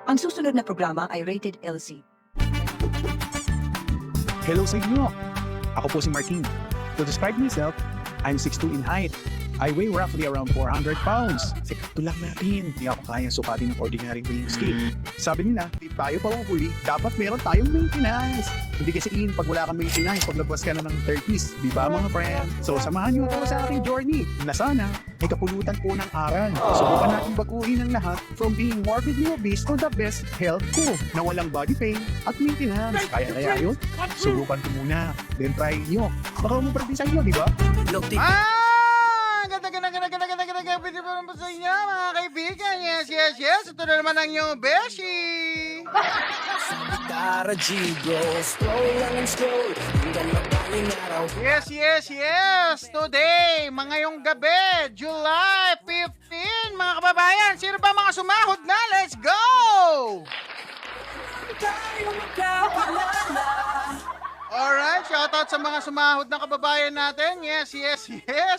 Ang susunod na programa ay rated LC. Hello sa inyo! Ako po si Martin. To describe myself, I'm 6'2" in height. I weigh roughly around 400 pounds. Sikreto lang natin. Hindi ako kayang sukatin ng ordinary weighing scale. Sabi nila, di tayo pahuhuli, dapat meron tayong maintenance. Hindi kasi pag wala kang maintenance, paglabas ka na ng 30s. Di ba mga friend? So samahan niyo ako sa aking journey na sana may kapulutan po ng aral. Subukan natin baguhin ang lahat from being morbidly obese to the best health ko na walang body pain at maintenance. Kaya yun? Subukan ko muna. Then try nyo. Baka maprabisa nyo, di ba? Pwede po naman sa inyo, mga kaibigan. Yes. Ito na naman ang inyong Beshi. Tara G-Bro, scroll lang and scroll. Hanggang madaling araw. Yes. Today, ngayong gabi, July 15, mga kababayan. Sino ba mga sumahod na? Let's go! Alright, shoutout sa mga sumahod na kababayan natin. Yes.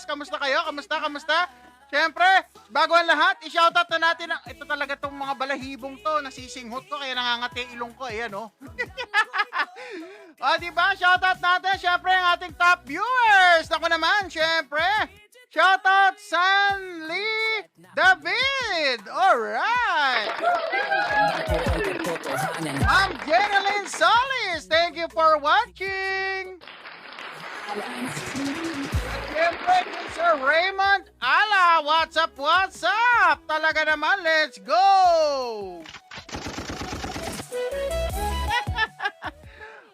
Kamusta kayo? Kamusta? Siyempre, bago ang lahat, i-shoutout na natin ito talaga tong mga balahibong to, nasisinghot ko kaya nangangati ilong ko, ayan oh. O diba, shoutout natin, siyempre ang ating top viewers. Ako naman, siyempre, shoutout Sanli David. Alright. Ma'am Jeneline Solis, thank you for watching. Siyempre, Sir Raymond Ala, what's up? Talaga naman, let's go!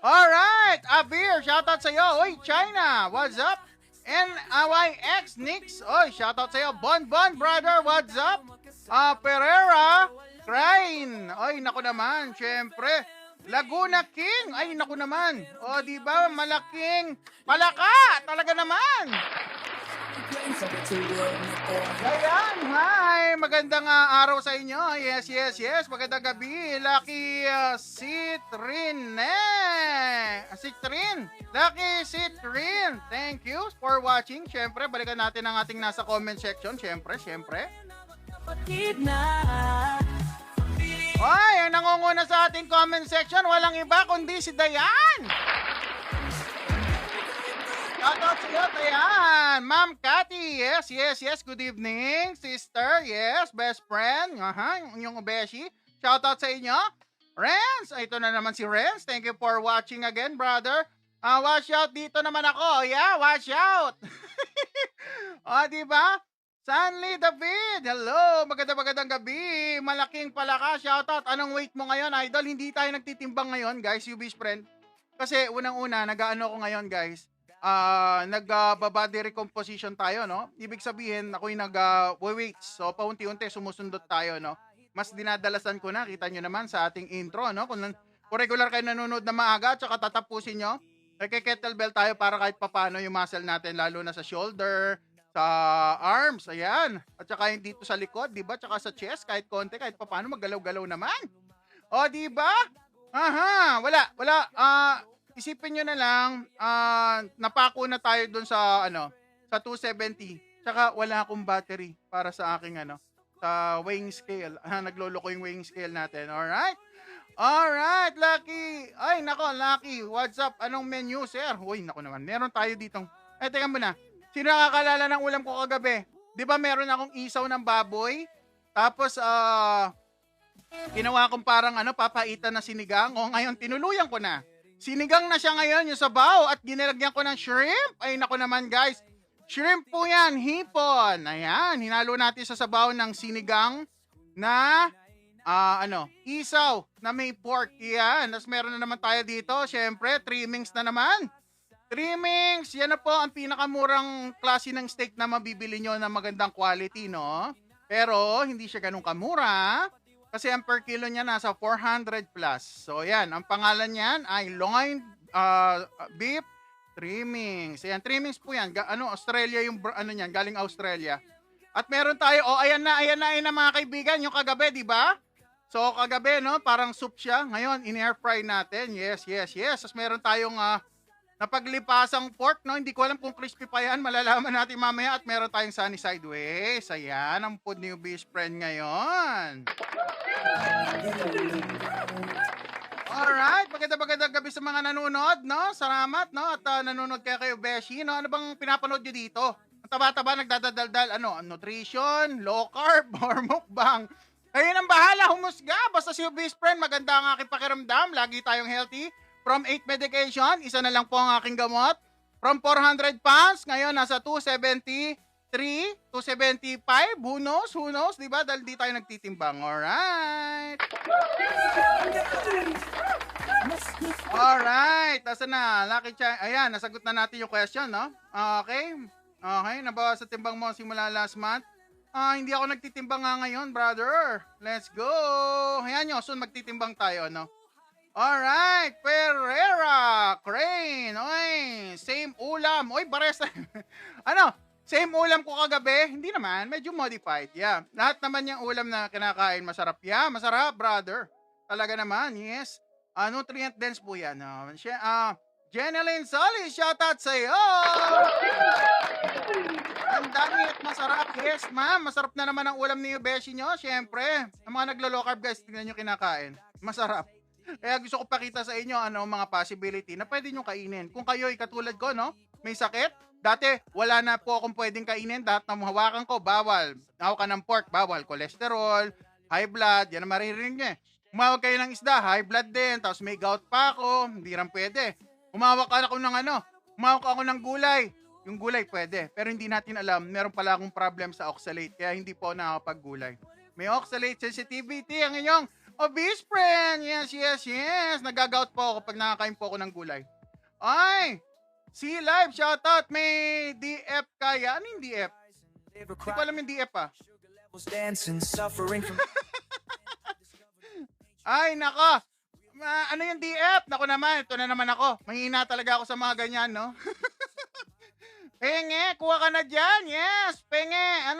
Alright, Abir, shoutout sa'yo. Oy, China, what's up? NYX Nix, oy, shoutout sa'yo. Bon, brother, what's up? Pereira, Crane, oy, naku naman, syempre. Laguna King, ay naku naman. O, di ba malaking palaka, talaga naman. Ayan, hi, magandang araw sa inyo. Yes. Magandang gabi. Lucky Citrin. Lucky Citrin. Thank you for watching. Syempre, balikan natin ang ating nasa comment section. Syempre. Ay, ang nangunguna sa ating comment section, walang iba kundi si Dayan. Shoutout sa iyo, Dayan. Ma'am Cathy, yes. Good evening, sister. Yes, best friend. Yung Beshi. Shoutout sa inyo. Renz, ito na naman si Renz. Thank you for watching again, brother. Watch out dito naman ako. Yeah, watch out. O, diba? Sanli David, hello, magandang gabi, malaking palaka, shoutout, anong weight mo ngayon, idol? Hindi tayo nagtitimbang ngayon, guys, you best friend, kasi unang-una, nag-ano ko ngayon, guys, nag-body recomposition tayo, no? Ibig sabihin, ako'y nag-weights, so paunti-unti, sumusundot tayo, no? Mas dinadalasan ko na, kita nyo naman sa ating intro, no? Kung regular kayo nanonood na maaga, tsaka tatapusin nyo, kettlebell tayo para kahit papano yung muscle natin, lalo na sa shoulder, sa arms, ayan. At saka yung dito sa likod, di ba? Tsaka sa chest, kahit konti, kahit paano, maggalaw-galaw naman. O, di ba? Wala. Isipin nyo na lang, napako na tayo dun sa, sa 270. Tsaka wala akong battery para sa aking, sa weighing scale. Nagloloko yung weighing scale natin, alright? Alright, Lucky. Ay, nako, Lucky. What's up? Anong menu, sir? Uy, nako naman. Meron tayo ditong, teka muna. Sino nakakalala ng ulam ko kagabi? Di ba meron akong isaw ng baboy? Tapos, ginawa kong parang papaitan na sinigang. O ngayon, tinuluyan ko na. Sinigang na siya ngayon, yung sabaw. At ginilagyan ko ng shrimp. Ay, naku naman guys. Shrimp po yan, hipon. Ayan, hinalo natin sa sabaw ng sinigang na, isaw na may pork. Yan, tapos meron na naman tayo dito. Siyempre, trimmings na naman. Trimmings, yan na po ang pinakamurang klase ng steak na mabibili nyo na magandang quality, no? Pero, hindi siya ganun kamura kasi ang per kilo niya nasa 400 plus. So, yan, ang pangalan niyan ay loin beef trimmings. Ayan, trimmings po yan. Australia yung, niyan, galing Australia. At meron tayo, ayan na mga kaibigan, yung kagabi, di ba? So, kagabi, no, parang soup siya. Ngayon, in-air fry natin. Yes. Tapos meron tayong na paglipasang pork, no? Hindi ko alam kung crispy pa yan. Malalaman natin mamaya at meron tayong sunny sideways. Ayan, ang food ni best friend ngayon. Alright, magandang gabi sa mga nanonood, no? Salamat, no? At nanonood kayo Beshi, no? Ano bang pinapanood nyo dito? Ang taba-taba, nagdadaldal, ano? Nutrition, low carb, or mukbang? Kayo nang bahala, humusga. Basta si best friend, maganda ang aking pakiramdam. Lagi tayong healthy. From 8 medication, isa na lang po ang aking gamot. From 400 pounds, ngayon nasa 273, 275. Who knows, di ba? Dahil di tayo nagtitimbang. Alright. Alright, nasa na? Lucky Chai. Ayan, nasagot na natin yung question, no? Okay, nabawas sa timbang mo simula last month. Hindi ako nagtitimbang nga ngayon, brother. Let's go. Ayan nyo, soon magtitimbang tayo, no? Alright, Pereira, Crane, oy, same ulam. Oy, bares. Ano? Same ulam ko kagabi? Hindi naman, medyo modified. Yeah. Lahat naman yung ulam na kinakain masarap. Yeah, masarap, brother. Talaga naman, yes. Nutrient dense po yan. Jeneline Solis, shoutout sa'yo! Ang dami at masarap. Yes, ma'am. Masarap na naman ang ulam ni Beshi nyo. Siyempre, ang mga naglo-low carb guys, tingnan nyo kinakain. Masarap. Kaya gusto ko pakita sa inyo mga possibility na pwede nyo kainin. Kung kayo ay katulad ko, no? May sakit. Dati, wala na po akong pwedeng kainin. Dahil na hawakan ko, bawal. Hawakan ng pork, bawal. Cholesterol, high blood, yan ang maririnig nyo eh. Umawag kayo ng isda, high blood din. Tapos may gout pa ako, hindi rin pwede. Umawak ako ng umawak ako ng gulay. Yung gulay pwede. Pero hindi natin alam, meron pala akong problem sa oxalate. Kaya hindi po nakakapaggulay. May oxalate sensitivity ang inyong obese friend. Yes. Nagagout po ako pag nakakain po ako ng gulay. Ay! See live, shoutout. May DF kaya. Ano yung DF? Hindi ko alam yung DF Ay, nako. Ano yung DF? Nako naman, ito na naman ako. Mahina talaga ako sa mga ganyan, no? Penge, kuha ka na dyan. Yes, Penge.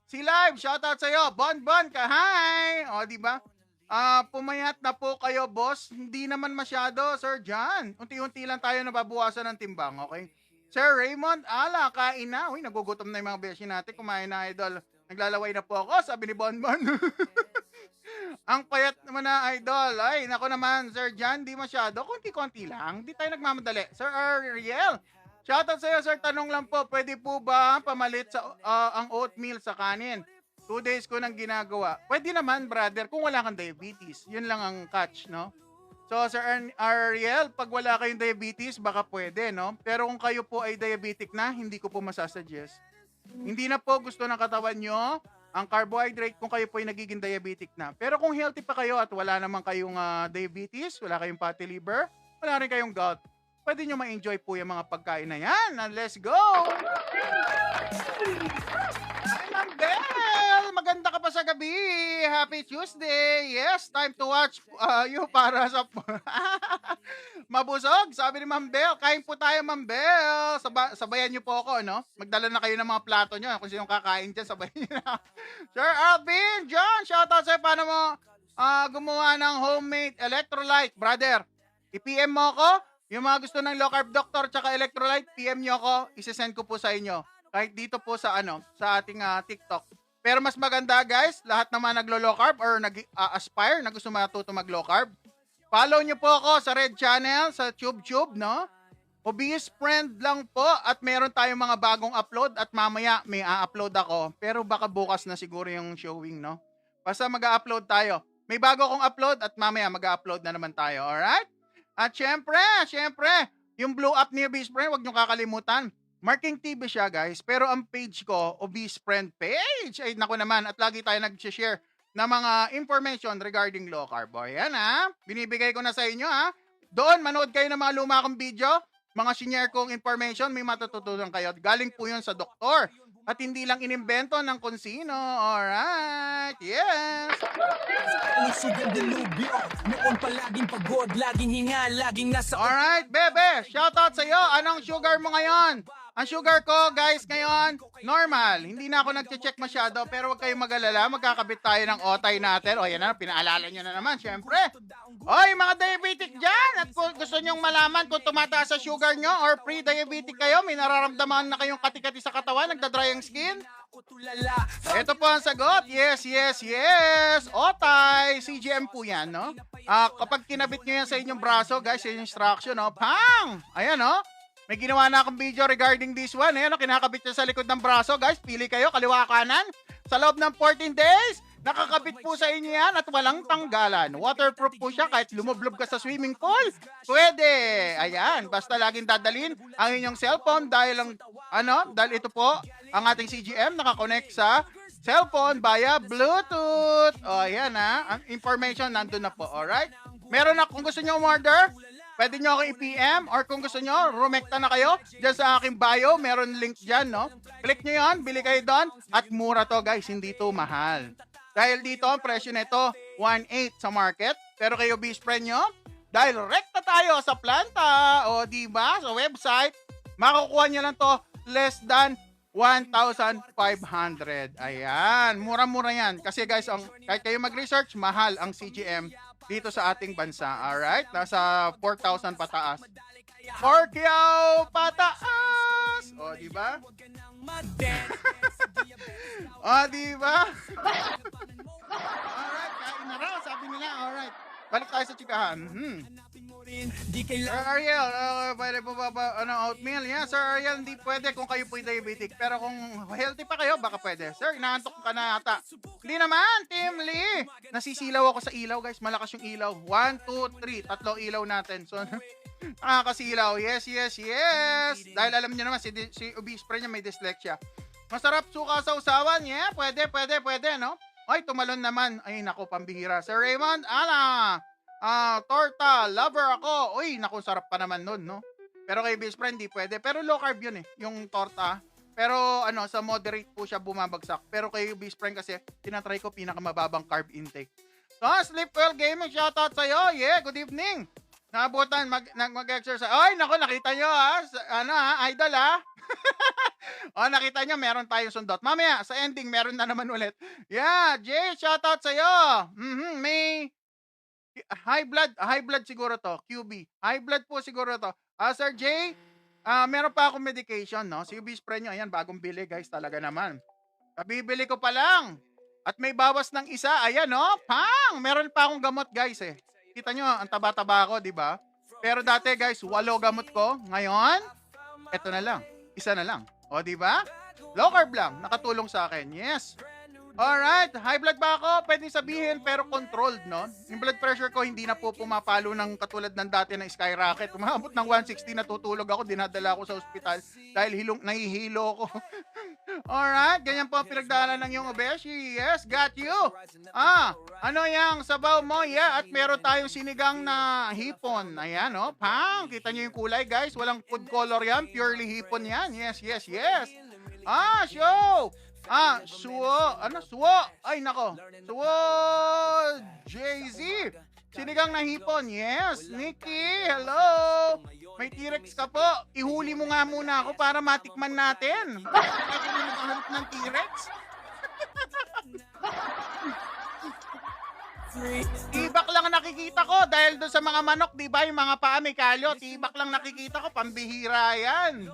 Si live, shoutout sa'yo. Bon ka, hi. O, diba? Pumayat na po kayo, boss. Hindi naman masyado, Sir John. Unti-unti lang tayo nababawasan ng timbang, okay? Sir Raymond, kain na. Uy, nagugutom na yung mga beshi natin. Kumain na, idol. Naglalaway na po ako, sabi ni Bonbon. Ang payat naman na, idol. Ay, nako naman, Sir John, di masyado. Konti-konti lang. Di tayo nagmamadali. Sir Ariel, shoutout sa'yo, sir. Tanong lang po, pwede po ba pamalit sa ang oatmeal sa kanin? 2 days ko nang ginagawa. Pwede naman, brother, kung wala kang diabetes. Yun lang ang catch, no? So, Sir Ariel, pag wala kayong diabetes, baka pwede, no? Pero kung kayo po ay diabetic na, hindi ko po masasuggest. Hindi na po gusto ng katawan nyo ang carbohydrate kung kayo po ay nagiging diabetic na. Pero kung healthy pa kayo at wala naman kayong diabetes, wala kayong fatty liver, wala rin kayong gout, pwede nyo ma-enjoy po yung mga pagkain na yan. Let's go! Hi, Ma'am Bell! Maganda ka pa sa gabi. Happy Tuesday. Yes, time to watch you para sa... Mabusog, sabi ni Ma'am Bell. Kain po tayo, Ma'am Bell. Sabayan niyo po ako, no? Magdala na kayo ng mga plato niyo. Kung sinong kakain dyan, sabayan niyo na. Sir Alvin, John, shoutout sa'yo. Paano mo gumawa ng homemade electrolyte? Brother, i-PM mo ako. Yung mga gusto ng low carb doctor tsaka electrolyte, PM nyo ako. Isesend ko po sa inyo. Kahit dito po sa sa ating TikTok. Pero mas maganda guys, lahat naman naglo-low carb or nag-aspire na gusto matuto mag-low carb. Follow nyo po ako sa Red Channel, sa TubeTube, no? Obese friend lang po at meron tayong mga bagong upload at mamaya may a-upload ako. Pero baka bukas na siguro yung showing, no? Basta mag-a-upload tayo. May bago akong upload at mamaya mag-a-upload na naman tayo, alright? At syempre, yung blow up ni Obese Friend, huwag nyo kakalimutan. Marking TV siya, guys. Pero ang page ko, Obese Friend page. Ay, naku naman. At lagi tayo nag-share na mga information regarding low carb. O, yan binibigay ko na sa inyo Doon, manood kayo ng mga luma kong video. Mga senior kong information, may matututunan kayo. Galing po yun sa doktor. At hindi lang inimbento ng kung sino. Alright, yes! Noon palaging pagod, laging hinga, laging nasa... Alright, bebe, shoutout sa'yo. Anong sugar mo ngayon? Ang sugar ko, guys, ngayon, normal. Hindi na ako nagche-check masyado, pero huwag kayong mag-alala. Magkakabit tayo ng otay natin. O, yan na, pinaalala nyo na naman, syempre. Oy, mga diabetic dyan! At kung gusto nyong malaman kung tumataas sa sugar nyo or pre-diabetic kayo, may nararamdaman na kayong kati-kati sa katawan, nagdadry ang skin, ito po ang sagot. Yes, yes, yes. Otay. CGM po yan, no? Kapag kinabit nyo yan sa inyong braso, guys, yung instruction, no? Pang! Ayan, no? May ginawa na akong video regarding this one. Ayan, no? Kinakabit nyo sa likod ng braso, guys. Pili kayo, kaliwa kanan. Sa loob ng 14 days, nakakabit po sa inyo yan at walang tanggalan. Waterproof po siya kahit lumublob ka sa swimming pool. Pwede. Ayan, basta laging dadalhin ang inyong cellphone dahil ito po ang ating CGM nakakonect sa cellphone via Bluetooth. O, ayan ha. Ang information nandun na po. Alright? Meron na kung gusto nyo umorder, pwede nyo ako i-PM or kung gusto nyo, rumekta na kayo dyan sa aking bio. Meron link dyan, no? Click nyo yon, bili kayo doon. At mura to, guys. Hindi to mahal. Dahil dito, ang presyo nito, 1.8 sa market. Pero kayo, best friend nyo, dahil rekta tayo sa planta, o diba, sa website, makukuha nyo lang to less than 1,500. Ayan, mura-mura yan. Kasi guys, kahit kayo mag-research, mahal ang CGM dito sa ating bansa. Alright? Nasa 4,000 pataas. 4,000 pataas! O, diba? O, diba? Alright, kain na raw. Sabi nila, alright. Balik tayo sa chikahan. Sir Ariel, pwede po ba oatmeal? Yeah, Sir Ariel, hindi pwede kung kayo po diabetic. Pero kung healthy pa kayo, baka pwede. Sir, inaantok ka na ata. Hindi naman, Team Lee. Nasisilaw ako sa ilaw, guys. Malakas yung ilaw. 1, 2, 3. Tatlong ilaw natin. So, nakakasilaw. Yes, yes, yes. Dahil alam niyo naman, si obese friend niya may dyslexia. Masarap suka sa usawan. Yeah, pwede, no? Ay, tumalon naman. Ay, naku, pambihira. Sir Raymond, torta, lover ako. Uy, naku, sarap pa naman nun, no? Pero kay best friend, di pwede. Pero low carb yun yung torta. Pero sa moderate po siya bumabagsak. Pero kay best friend kasi, tinatry ko pinakamababang carb intake. So, Sleep Well Gaming, shoutout sa'yo. Yeah, good evening. Naabutan, mag-exercise. Ay, naku, nakita nyo idol nakita nyo, meron tayong sundot. Mamaya, sa ending, meron na naman ulit. Yeah, Jay, shoutout sa'yo. May high blood siguro to, QB. High blood po siguro to. Sir Jay, meron pa akong medication, no? Si UB spray nyo, ayan, bagong bili, guys, talaga naman. Kabibili ko pa lang. At may bawas ng isa, ayan, no? Pang! Meron pa akong gamot, guys, eh. Kita nyo, ang taba-taba ko, di ba? Pero dati, guys, 8 gamot ko. Ngayon, eto na lang. Isa na lang. O, di ba? Low carb lang, nakatulong sa akin. Yes. Alright, high blood ba ako? Pwede sabihin, pero controlled, no? Yung blood pressure ko, hindi na po pumapalo ng katulad ng dati ng skyrocket. Umabot ng 160, natutulog ako, dinadala ako sa ospital dahil nahihilo ko. Alright, ganyan po ang pinagdaanan ng yung obeshi. Yes, got you. Ano yung sabaw mo? Yeah, at meron tayong sinigang na hipon. Ayan, no? Pang, kita nyo yung kulay, guys. Walang food color yan, purely hipon yan. Yes, yes, yes. Show! Suwo. Suwo? Ay, nako. Suwo Jay-Z. Sinigang na hipon. Yes. Nikki, hello. May T-Rex ka po. Ihuli mo nga muna ako para matikman natin. Bakit mo naghahanap ng T-Rex? Tibak lang nakikita ko dahil doon sa mga manok, di ba? Yung mga paa may kalyo. Tibak lang nakikita ko. Pambihira yan.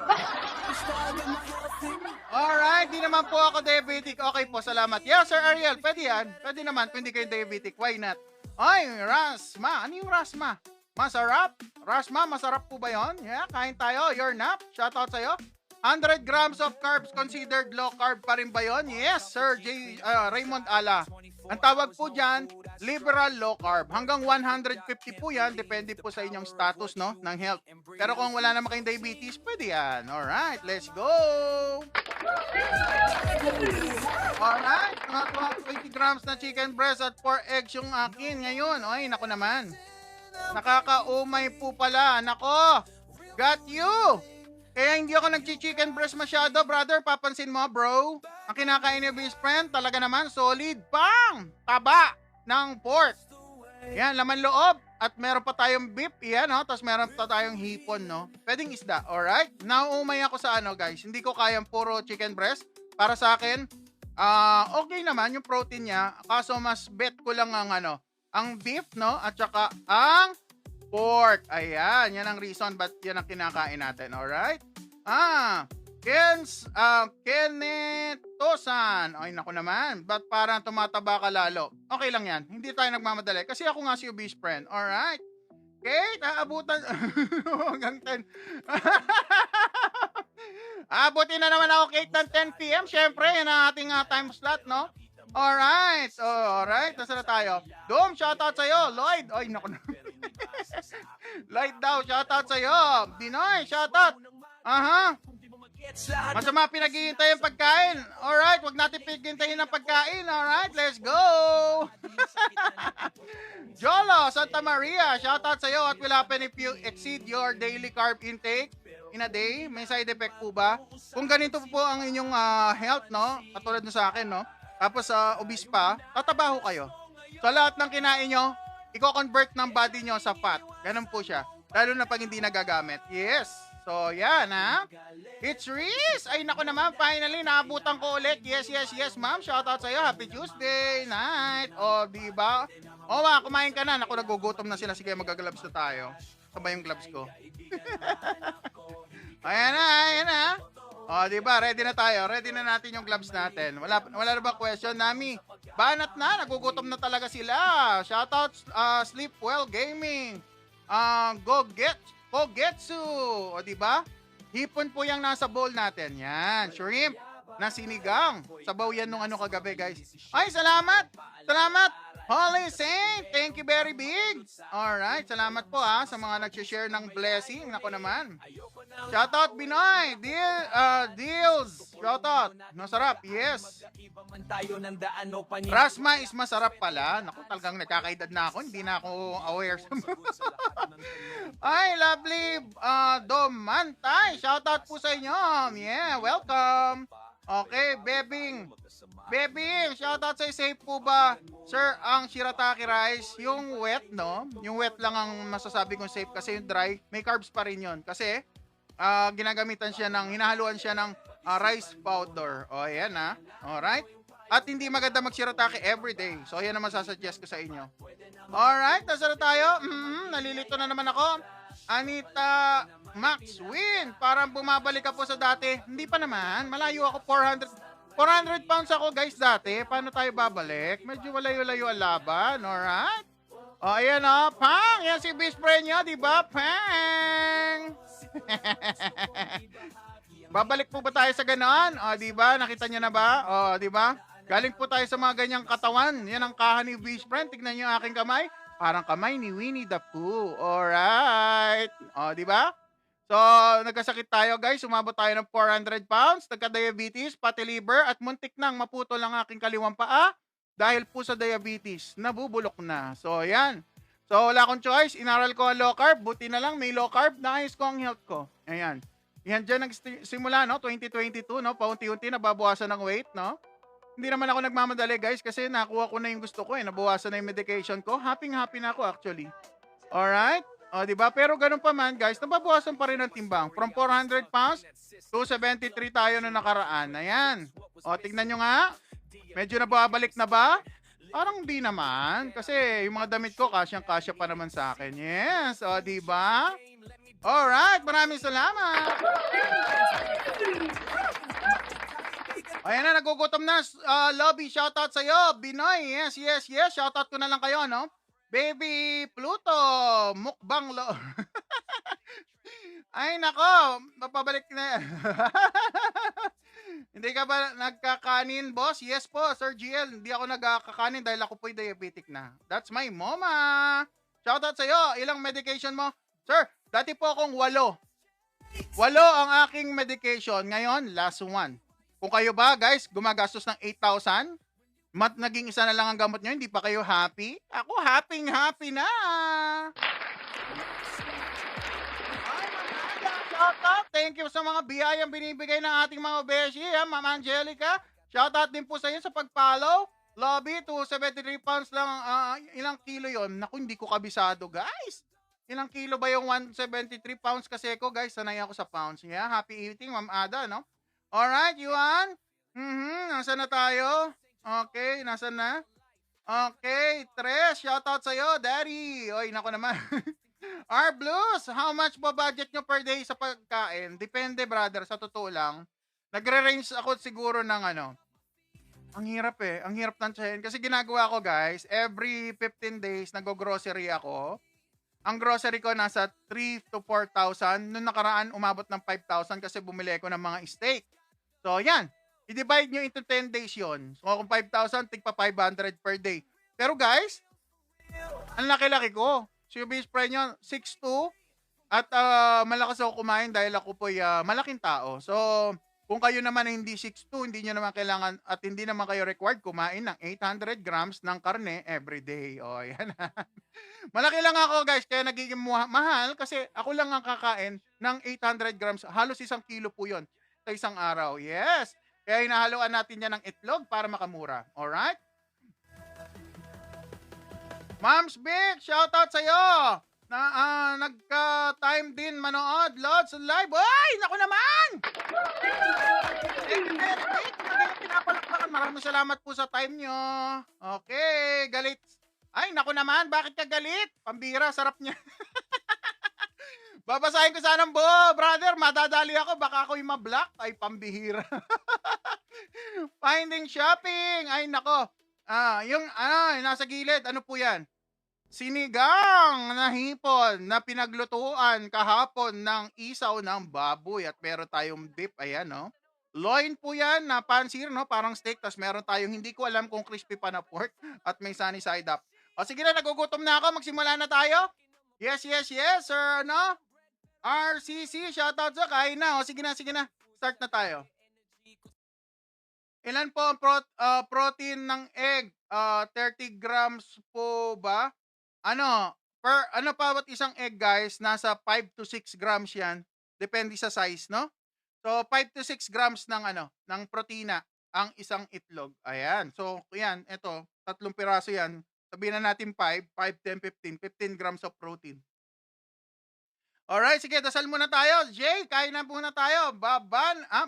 Alright, di naman po ako diabetic. Okay po, salamat. Yeah, Sir Ariel, pwede yan. Pwede naman, kung hindi kayo diabetic. Why not? Ay, rasma. Ano yung rasma? Masarap? Rasma, masarap po ba yun? Yeah, kain tayo. Your nap. Shoutout sa'yo. 100 grams of carbs considered low carb pa rin ba yun? Yes, Sir Raymond Ala. Ang tawag po dyan, liberal low carb. Hanggang 150 po yan, depende po sa inyong status, no, ng health. Pero kung wala naman kayong diabetes, pwede yan. Alright, let's go! Alright, mga 20 grams na chicken breast at 4 eggs yung akin ngayon. Ay, nako naman. Nakakaumay po pala. Nako, got you! Kaya hindi ako nag-chicken breast masyado, brother. Papansin mo, bro. Ang kinakain ni best friend, talaga naman, solid pang taba ng pork. Yan, laman loob. At meron pa tayong beef. Yan, no? Tapos meron pa tayong hipon, no? Pwedeng isda, alright? Naumay ako sa ano, guys. Hindi ko kayang puro chicken breast. Para sa akin, okay naman yung protein niya. Kaso mas bet ko lang ang ano, ang beef, no? At saka ang pork. Ayan, yan ang reason ba't yan ang kinakain natin, alright? Kenneth Tosan. Ay, naku naman. Ba't parang tumataba ka lalo? Okay lang yan. Hindi tayo nagmamadali. Kasi ako nga si Obese Friend. Alright? Kate, aabutan. Hanggang 10. Aabutin na naman ako, Kate, ng 10 p.m. Siyempre, yan ang ating time slot, no? Alright. So, alright. Nasa na tayo? Doom, shoutout sa'yo. Lloyd. Ay, naku na. Lloyd daw, shoutout sa'yo. Binoy, shoutout. Aha. Masama pinag-iintay yung pagkain. Alright, wag natin pinag-iintayin ng pagkain. Alright, let's go! Jolo, Santa Maria, shoutout sa'yo at will happen if you exceed your daily carb intake in a day. May side effect po ba? Kung ganito po ang inyong health, no? Katulad na sa akin, no? Tapos obese pa, tatabaho kayo. So lahat ng kinain nyo, i-convert ng body nyo sa fat. Ganun po siya. Lalo na pag hindi nagagamit. Yes. So, yan, ha? It's Reese! Ay, naku naman, finally, naabutan ko ulit. Yes, yes, yes, ma'am. Shoutout sa'yo. Happy Tuesday night. O, diba? O, kumain ka na. Naku, nagugutom na sila. Sige, mag-gloves na tayo. Sabay yung gloves ko. Ayan na, ayan na. O, diba? Ready na tayo. Ready na natin yung gloves natin. Wala na ba question, Nami? Banat na. Nagugutom na talaga sila. Shoutout, Sleep Well Gaming. Gogetsu. O, diba? Hipon po yung nasa bowl natin. Yan. Shrimp na sinigang. Sabaw yan nung ano kagabi, guys. Ay, salamat. Salamat. Holy Saint. Thank you very big. Alright. Salamat po sa mga nag-share ng blessing. Nako naman. Shoutout, Binoy. Deals. Shoutout. Masarap. Yes. Rasma is masarap pala. Naku, talagang nagkakaedad na ako. Hindi na ako aware sa Ay, lovely Domantay. Shoutout po sa inyo. Yeah, welcome. Okay, Bebing, shoutout sa safe po ba? Sir, ang shirataki rice, yung wet, no? Yung wet lang ang masasabi kong safe kasi yung dry, may carbs pa rin yun. Kasi, ginagamitan siya hinahaluan siya ng rice powder. O, ayan ha. Alright? At hindi maganda mag-shirataki everyday. So, ayan ang masasuggest ko sa inyo. Alright, nasa na tayo. Nalilito na naman ako. Anita Max Win, parang bumabalik ka po sa dati. Hindi pa naman, malayo ako. 400 pounds ako, guys, dati. Paano tayo babalik? Medyo malayo-layo ang laban, alright? O, ayan o, Pang! Yan si best friend nyo, di ba? Pang! Babalik po ba tayo sa ganon? O, di ba? Nakita nyo na ba? O, di ba? Galing po tayo sa mga ganyang katawan. Yan ang kaha ni best friend. Tignan nyo aking kamay. Parang kamay ni Winnie the Pooh. Alright. O, di ba? So, nagkasakit tayo, guys. Umabot tayo ng 400 pounds. Nagka-diabetes, pati liver, at muntik nang maputol ang aking kaliwang paa dahil po sa diabetes. Nabubulok na. So, yan. So, wala akong choice. Inaral ko ang low carb. Buti na lang may low carb. Naayos ko ang health ko. Ayan. Yan dyan nagsimula, no? 2022, no? Paunti-unti nababawasan ng weight, no? Hindi naman ako nagmamadali, guys, kasi nakuha ko na yung gusto ko, Nabawasan na yung medication ko. Happy na ako, actually. Alright? O, diba? Pero ganun pa man, guys, nababawasan pa rin ang timbang. From 400 pounds to 73 tayo na nakaraan. Ayan. O, tignan nyo nga. Medyo nababalik na ba? Parang di naman. Kasi yung mga damit ko, kasyang-kasya pa naman sa akin. Yes. O, diba? Alright. Maraming salamat. Ayan na, nagugutom na. Lobby, shoutout sa'yo. Binoy, yes. Shoutout ko na lang kayo, no? Baby Pluto, mukbang Ay, nako, mapabalik na. Hindi ka ba nagkakanin, boss? Yes po, Sir GL. Hindi ako nagkakanin dahil ako po'y diabetic na. That's my mama. Shoutout sa'yo. Ilang medication mo? Sir, dati po akong 8. 8 ang aking medication. Ngayon, last one. Kung kayo ba, guys, gumagastos ng 8,000, naging isa na lang ang gamot nyo, hindi pa kayo happy? Ako, happy na! Ay, shoutout! Thank you sa mga biyayang binibigay ng ating mga beshi, Ma'am Angelica. Shoutout din po sa iyo sa pag-follow. Lobby, 273 pounds lang. Ilang kilo yon? Naku, hindi ko kabisado, guys. Ilang kilo ba yung 173 pounds kasi ko, guys? Sanay ako sa pounds. Yeah, happy eating, Ma'am Ada, no? Alright, Yuan. Nasaan na tayo? Okay, nasaan na? Okay, Tres, shoutout sa'yo, Daddy. Oy, nako naman. R Blues, how much ba budget nyo per day sa pagkain? Depende, brother, sa totoo lang. Nagre-range ako siguro ng ano. Ang hirap eh. Ang hirap tansyahin. Kasi ginagawa ko, guys, every 15 days, nag-grocery ako. Ang grocery ko nasa 3 to 4,000. Noong nakaraan, umabot ng 5,000 kasi bumili ko ng mga steak. So, yan. I-divide nyo into 10 days yon. So, kung 5,000, tigpa 500 per day. Pero, guys, ang laki-laki ko. So, yung base price nyo, 6'2". At malakas ako kumain dahil ako po'y malaking tao. So, kung kayo naman ay hindi 6'2", hindi nyo naman kailangan at hindi naman kayo required kumain ng 800 grams ng karne every day. O, yan. Malaki lang ako, guys, kaya nagiging mahal kasi ako lang ang kakain ng 800 grams. Halos 1 kilo po yun sa isang araw. Yes! Kaya hinahaluan natin yan ng itlog para makamura. Alright? Mams Big, shoutout sa'yo! Na nagka-time din manood, Lods Live. Ay, naku naman! Maraming salamat po sa time nyo. Okay, galit. Ay, naku naman, bakit ka galit? Pambira, sarap niya. Babasahin ko sana ang buo, brother. Madadali ako, baka ako yung ma-block. Ay, pambihira. Finding shopping. Ay, nako. Yung nasa gilid, ano po yan? Sinigang na hipon na pinaglutuan kahapon ng isaw ng baboy at meron tayong dip, ayan, no? Loin po yan na pansir, no? Parang steak, tas meron tayong hindi ko alam kung crispy pa na pork at may sunny side up. O sige na, nagugutom na ako, magsimula na tayo. Yes, sir, no? RCC, shoutout sa kain na. O sige na, start na tayo. Ilan po ang protein ng egg? 30 grams po ba? Bawat isang egg, guys, nasa 5 to 6 grams yan. Depende sa size, no? So, 5 to 6 grams ng protina ang isang itlog. Ayan. So, yan, ito, 3 piraso yan. Sabihin na natin 5, 10, 15 grams of protein. Alright, sige, dasal muna tayo. Jay, kain na muna tayo.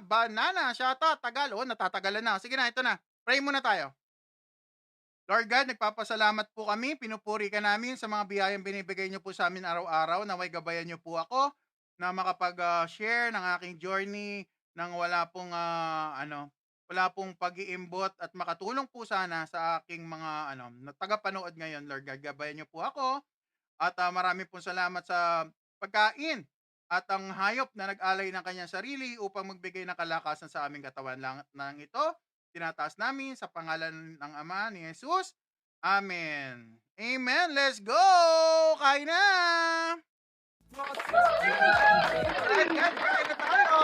Banana, shoutout, tagal. Natatagalan na. Sige na, ito na. Pray muna tayo. Lord God, nagpapasalamat po kami. Pinupuri ka namin sa mga biyayang binibigay niyo po sa amin araw-araw. Naway gabayan niyo po ako na makapag-share ng aking journey nang wala pong pag-iimbot at makatulong po sana sa aking mga tagapanood ngayon. Lord God, gabayan niyo po ako. At marami pong salamat sa pagkain at ang hayop na nag-alay ng kanyang sarili upang magbigay ng kalakasan sa aming katawan lang ng ito. Tinataas namin sa pangalan ng Ama ni Jesus. Amen. Amen. Let's go! Kain na! Alright, guys, kain na tayo!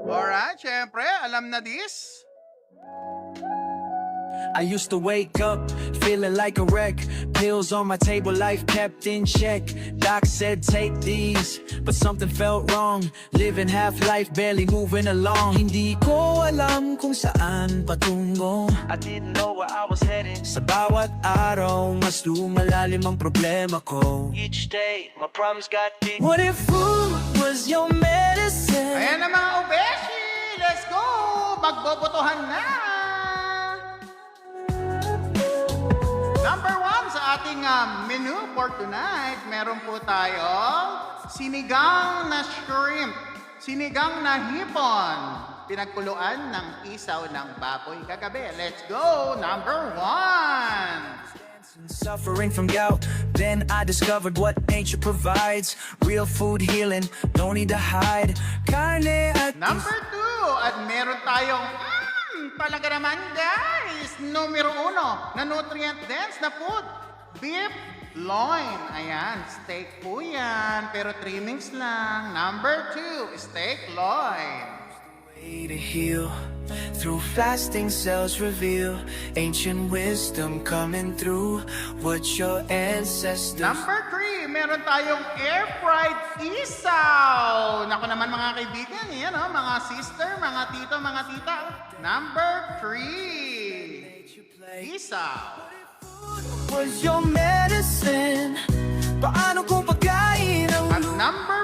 Alright, syempre, alam na this. I used to wake up feeling like a wreck. Pills on my table, life kept in check. Doc said take these, but something felt wrong. Living half life, barely moving along. Hindi ko alam kung saan patungo. I didn't know where I was heading. Sa bawat araw, mas lumalalim ang problema ko. Each day, my problems got big. What if food was your medicine? Ayan na mga obeshi! Let's go! Magbobotohan na! Number 1 sa ating menu for tonight, meron po tayong sinigang na shrimp, sinigang na hipon, pinagkuluan ng isaw ng baboy kagabi. Let's go! Number 1! Suffering from gout, then I discovered what nature provides. Real food healing, don't need to hide. Carne at Number 2, at meron tayong talaga naman, guys, numero 1 na nutrient-dense na food, beef loin. Ayan, steak po yan, pero trimmings lang. Number 2, steak loin. way to heal. Through fasting, cells reveal ancient wisdom coming through what your ancestors. Number 3, meron meron tayong air fried isaw. Nako naman mga kaibigan, yan oh, mga sister, mga tito, mga tita. Number 3. Isaw. Was your medicine? Paano kung pagkain ang At number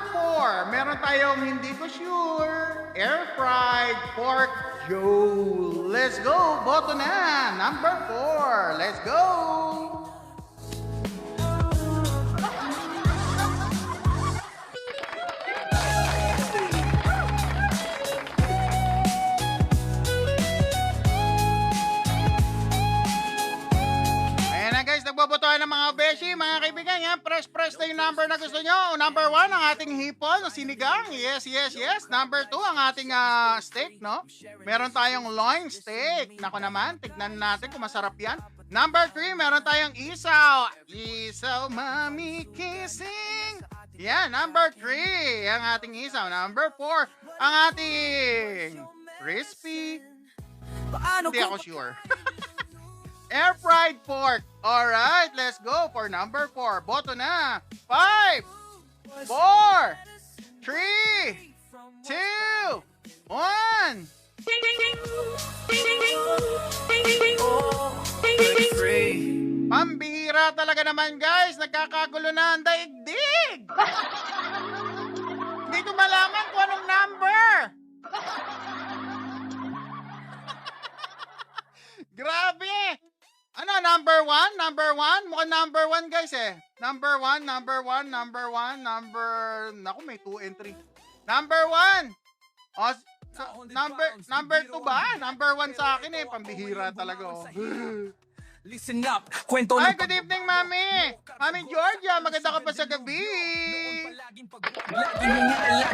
4, meron tayong hindi ko sure, air fried pork joe. Let's go, boto na. Number 4, let's go. Ayan na guys, nagbobotohan ng mga beshi, mga kaibigan. Yan, press na yung number na gusto nyo. Number 1, ang ating hipon na sinigang. Yes, yes, yes. Number 2, ang ating steak, no? Meron tayong loin steak. Nako naman, tignan natin kung masarap yan. Number 3, meron tayong isaw. Isaw, mami, kissing. Yan, number 3, ang ating isaw. Number 4, ang ating crispy. paano Hindi kung ako sure. Air fried pork. Alright, let's go for number 4. Boto na. 5, 4, 3, 2, 1. free? Pambihira talaga naman guys. Nagkakagulo na ang daigdig. Hindi ko malaman kung anong number. Grabe. Ano, number 1? Number 1? Mukhang number 1 guys eh. Number 1, number 1, number 1, number... Naku, may 2 and 3. Number 1. O, number 2 ba? Number 1 sa akin eh. Pambihira talaga oh. Listen up, kwento Ay, ng good evening, Mami. Mami Georgia, maganda ka pa sa gabi.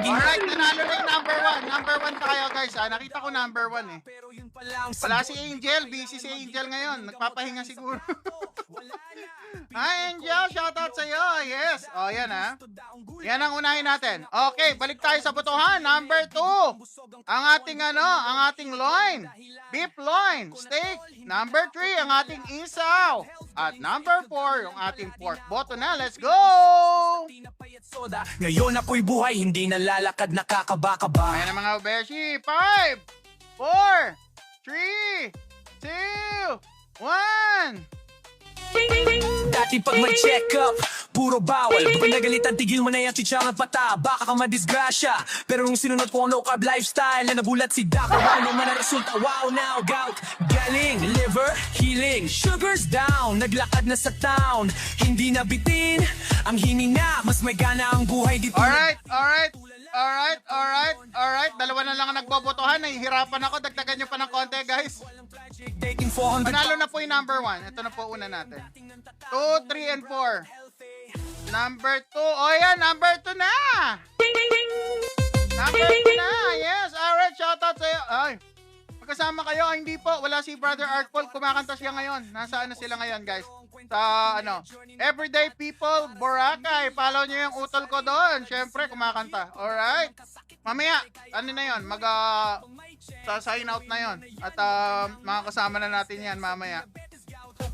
Alright, nanalo na yung number 1. Number 1 tayo, guys. Nakita ko number 1 eh. Pero yun pala ang Wala si Angel. Busy si Angel ngayon. Nagpapahinga siguro. Hi, Angel. Shoutout sa'yo. Yes. O, yan ha. Yan ang unahin natin. Okay, balik tayo sa botohan. Number 2. Ang ating loin. Beef loin. Steak. Number 3, ang ating isaw. At number 4, yung ating pork. Boto na. Let's go! soda. Ngayon ako'y buhay, hindi nalalakad, nakakabaka-ba. Ayan ang mga beshi. 5, 4, 3, 2, 1. Dati pag may check up, puro bawal. Pag nagalitan, tigil mo na yung chichang at pata. Baka ka madisgrasya. Pero nung sinunod ko ang low carb lifestyle, na nabulat si Doc. Wow naman ang resulta, wow now, gout. Galing, liver, healing, sugars down. Naglakad na sa town, hindi na bitin ang hininga. Mas may gana ang buhay dito. Alright. Dalawa na lang ang nagbobotohan. Nahihirapan ako. Dagdagan nyo pa ng konti, guys. Taking 400 Panalo na po yung number 1. Ito na po una natin. 2, 3, and 4. Number 2. Oh, yan. Number 2 na. Number 2 na. Yes. Alright. Shoutout sa'yo. Ay. Magkasama kayo. Hindi po. Wala si Brother Art Paul. Kumakanta siya ngayon. Nasaan na sila ngayon, guys? Sa Everyday People Boracay. Follow nyo yung utol ko doon. Siyempre, kumakanta. Alright. Mamaya, na yun? Sa-sign out na yun. At makakasama na natin yan mamaya.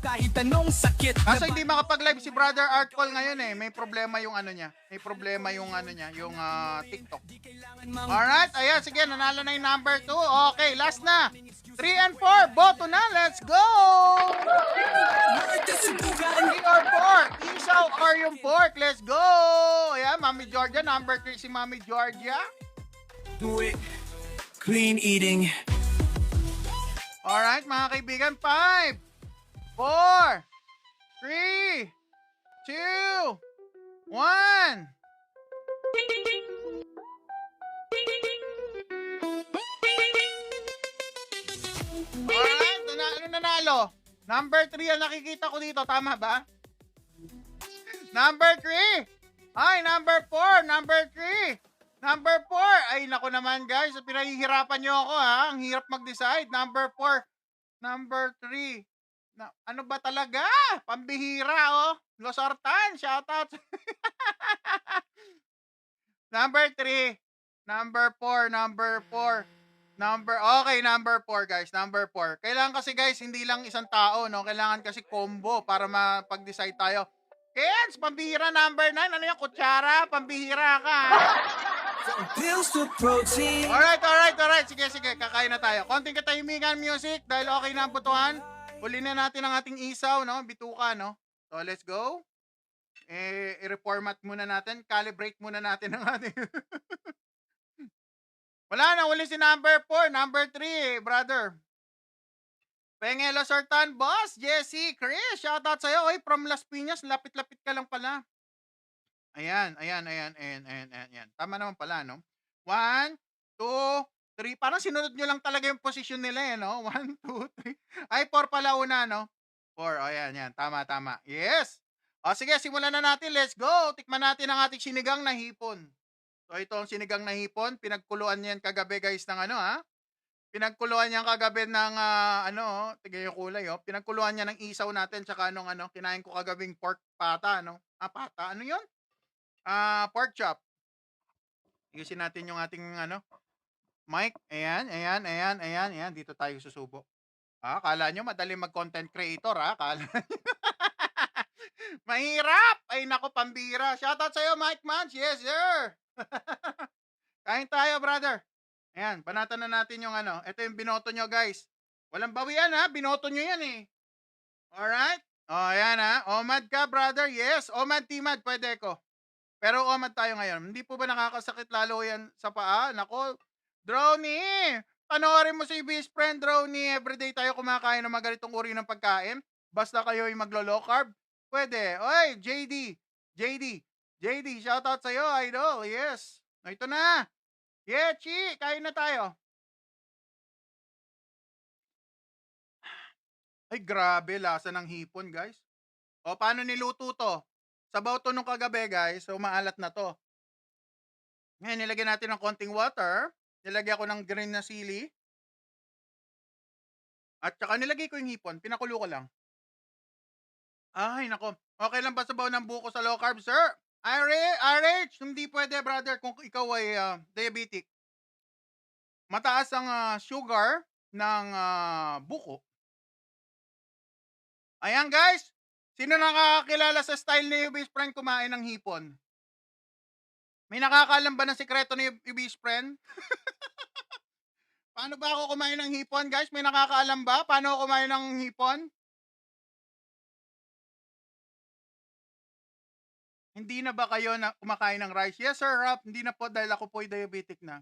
kahit anong sakit. Kaso hindi makapag-live si Brother Art Call ngayon eh. May problema yung niya. May problema yung niya, yung TikTok. Alright, ayan, sige, nanalo na yung number 2. Okay, last na. 3 and 4, boto na, let's go! 3 or 4, isaw or yung pork, let's go! Ayan, Mami Georgia, number 3 si Mami Georgia. Do it. Clean eating. Alright, mga kaibigan, 5, 4, 3, 2, 1. Alright, ano nanalo? Number 3 ang nakikita ko dito, tama ba? Number 3. Ay, number 4, number 3. Number 4. Ay, naku naman guys, pinahihirapan nyo ako ha. Ang hirap mag-decide. Number 4. Number 3. Ano ba talaga? Pambihira oh. Losartan, shoutout. Number 3. Number 4, number 4. Okay, number 4 guys, number 4. Kailangan kasi guys, hindi lang isang tao, no? Kailangan kasi combo para mapag-decide tayo. Kens, pambihira number 9. Ano yan, kutsara? Pambihira ka, ha? Pills to protein. Alright. Sige. Kakain na tayo. Konting katahimikan music dahil okay na ang butuhan. Uli na natin ang ating isaw, no? Bituka, no? So, let's go. I-reformat muna natin. Calibrate muna natin ang ating... Wala na, uli si number 4. Number 3, brother. Pengelo Sartan, boss. Jesse, Chris, shoutout sa'yo. Oy, from Las Piñas, lapit-lapit ka lang pala. Ayan. Tama naman pala, no? 1, 2, 3. Parang sinunod nyo lang talaga yung posisyon nila, no? 1, 2, 3. Ay, 4 pala una, no? 4. O, yan. Tama. Yes. O, sige, simulan na natin. Let's go. Tikman natin ang ating sinigang na hipon. So, ito ang sinigang na hipon. Pinagkuluan niyan kagabi, guys, ng ano, ha? Pinagkuluan niyan kagabi ng, tignan yung kulay, oh. Pinagkuluan niya ng isaw natin, tsaka kinain ko kagabing pork pata, no? Pata. Ano yun? Pork chop. Ayusin natin yung ating mic. Ayan. Dito tayo susubo. Kala nyo madali mag-content creator, Kala mahirap. Ay nako, pambira. Shoutout sa'yo, Mike Mans. Yes, sir. Kain tayo, brother. Ayan, banatan na natin yung Ito yung binoto nyo, guys. Walang bawian, Binoto nyo yan, eh. Alright? Ayan, Omad ka, brother. Yes. Omad, Timad. Pwede ko. Pero omad tayo ngayon. Hindi po ba nakakasakit lalo yan sa paa? Nako, Drony! Panoorin mo si best friend, Drony. Everyday tayo kumakain ng mga ganitong uri ng pagkain. Basta kayo ay maglo-low carb. Pwede. Oy, JD, shoutout sa'yo, idol. Yes. Ito na. Yeah, Chi, kain na tayo. Ay, grabe. Lasa ng hipon, guys. O, paano niluto to? Sabaw to nung kagabi, guys. So, maalat na to. Ngayon, nilagyan natin ng konting water. Nilagyan ko ng green na sili. At saka nilagay ko yung hipon. Pinakulo ko lang. Ay, nako. Okay lang ba sabaw ng buko sa low carb, sir? RH, hindi pwede, brother, kung ikaw ay diabetic. Mataas ang sugar ng buko. Ayan, guys. Sino nakakakilala sa style ni Ubis Friend kumain ng hipon? May nakakaalam ba ng sikreto ni Ubis Friend? Paano ba ako kumain ng hipon, guys? May nakakaalam ba? Paano ako kumain ng hipon? Hindi na ba kayo na kumakain ng rice? Yes, sir, Rap. Hindi na po dahil ako po ay diabetic na.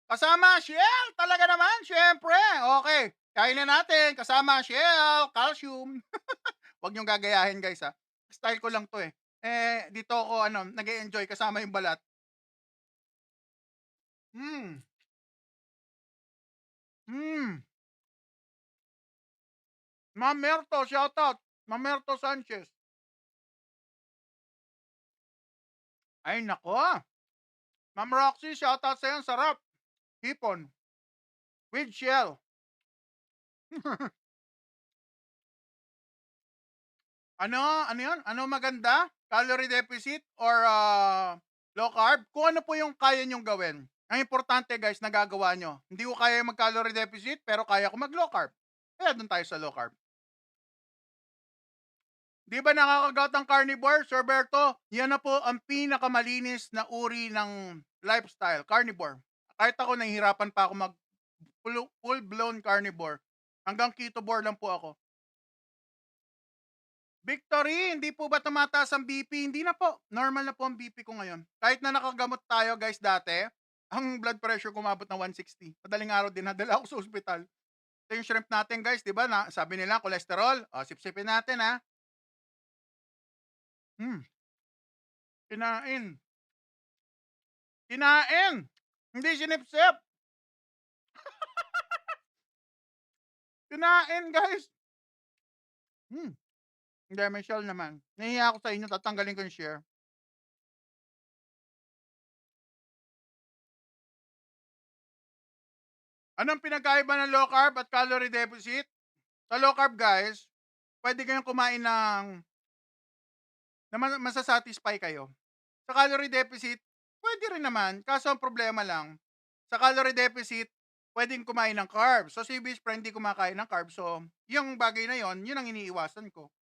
Kasama, Shell! Talaga naman, syempre. Okay, kain na natin. Kasama, Shell, calcium. Huwag niyong gagayahin, guys, ha. Style ko lang to, eh. Dito ako, nag-e-enjoy kasama yung balat. Mamerto, shoutout. Mamerto Sanchez. Ay, nako. Ma'am Roxy, shoutout sa'yo. Sarap. Hipon. With shell. Ano yun? Ano maganda? Calorie deficit or low carb? Kung ano po yung kaya nyong gawin. Ang importante, guys, nagagawa nyo. Hindi ko kaya mag-calorie deficit, pero kaya ko mag-low carb. Kaya doon tayo sa low carb. Di ba nakakagat ang carnivore, Sir Berto? Yan na po ang pinakamalinis na uri ng lifestyle, carnivore. Kahit ako, nahihirapan pa ako mag full-blown carnivore. Hanggang ketovore lang po ako. Victory, hindi po ba tumataas ang BP? Hindi na po. Normal na po ang BP ko ngayon. Kahit na nakagamot tayo, guys, dati, ang blood pressure kumabot na 160. Madaling araw din, nadala ako sa ospital. Ito yung shrimp natin, guys, di ba? Sabi nila, cholesterol. Sip-sipin natin, ha? Kinain. Hindi sinipsip. Kinain, guys. Hindi, may shell naman. Nahiya ako sa inyo, tatanggalin ko yung share. Anong pinagkaiba ng low carb at calorie deficit? Sa low carb, guys, pwede kayong kumain na masasatisfy kayo. Sa calorie deficit, pwede rin naman. Kaso ang problema lang, sa calorie deficit, pwedeng kumain ng carbs. So, si Bis Friend, hindi kumakain ng carbs. So, yung bagay na yon, yun ang iniiwasan ko.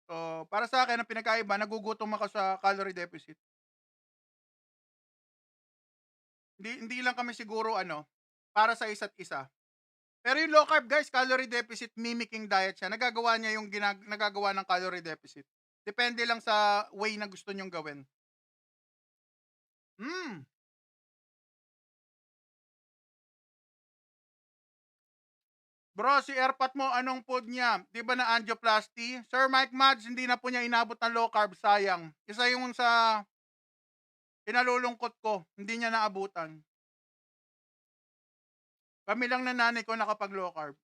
So, para sa akin ang pinagkaiba nagugutom ako sa calorie deficit. Hindi lang kami siguro ano, para sa isa't isa. Pero yung low carb guys, calorie deficit mimicking diet siya. Nagagawa niya yung nagagawa ng calorie deficit. Depende lang sa way na gusto niyong gawin. Hmm. Bro, si Airpat mo, anong food niya? Di ba na angioplasty? Sir Mike Mads, hindi na po niya inabot ng low carb, sayang. Isa yung sa kinalulungkot ko, hindi niya naabutan. Kami lang na nanay ko nakapag low carb.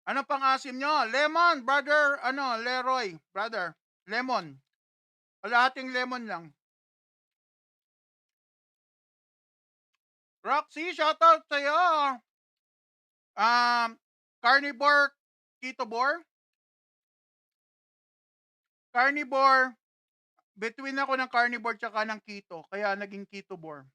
Ano pang asim nyo? Lemon, brother, Leroy, brother. Lemon. Kalahating lemon lang. Roxy, shoutout sa'yo. Carnivore, ketobore. Carnivore, between ako ng carnivore tsaka ng keto, kaya naging ketobore.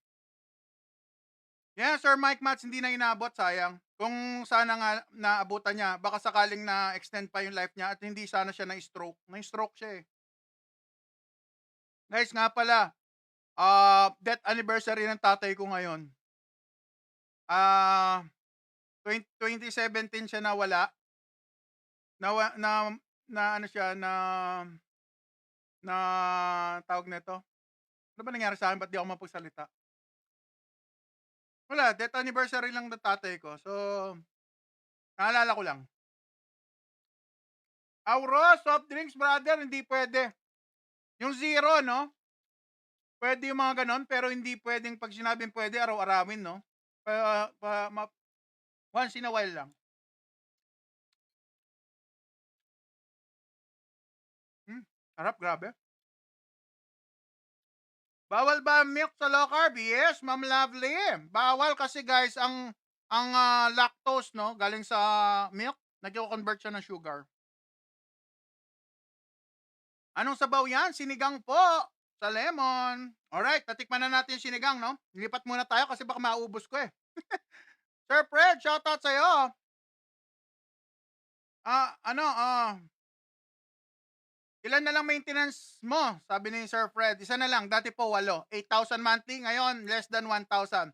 Yeah, Sir Mike Mats, hindi na inabot, sayang. Kung sana nga naabutan niya, baka sakaling na-extend pa yung life niya at hindi sana siya na-stroke. Na-stroke siya eh. Guys, nga pala, death anniversary ng tatay ko ngayon. 2017 siya nawala. Na ano siya, na tawag nito. Ano ba nangyari sa akin? Ba't di ako mapagsalita? Wala, death anniversary lang ng tatay ko. So, naalala ko lang. Auros, soft drinks, brother, hindi pwede. Yung zero, no? Pwede yung mga ganon, pero hindi pwedeng pag sinabing pwede, araw-arawin, no? Once in a while lang. Harap, grabe. Bawal ba ang milk sa low carb? Yes, Ma'am Lovely. Bawal kasi guys, ang lactose, no, galing sa milk, nagko-convert siya ng sugar. Anong sabaw yan? Sinigang po sa lemon. Alright, tatikman na natin yung sinigang, no? Lipat muna tayo kasi baka maubos ko eh. Sir Fred, shoutout sa'yo. Ilan na lang maintenance mo? Sabi ni Sir Fred. Isa na lang. Dati po 8. 8,000 monthly. Ngayon, less than 1,000.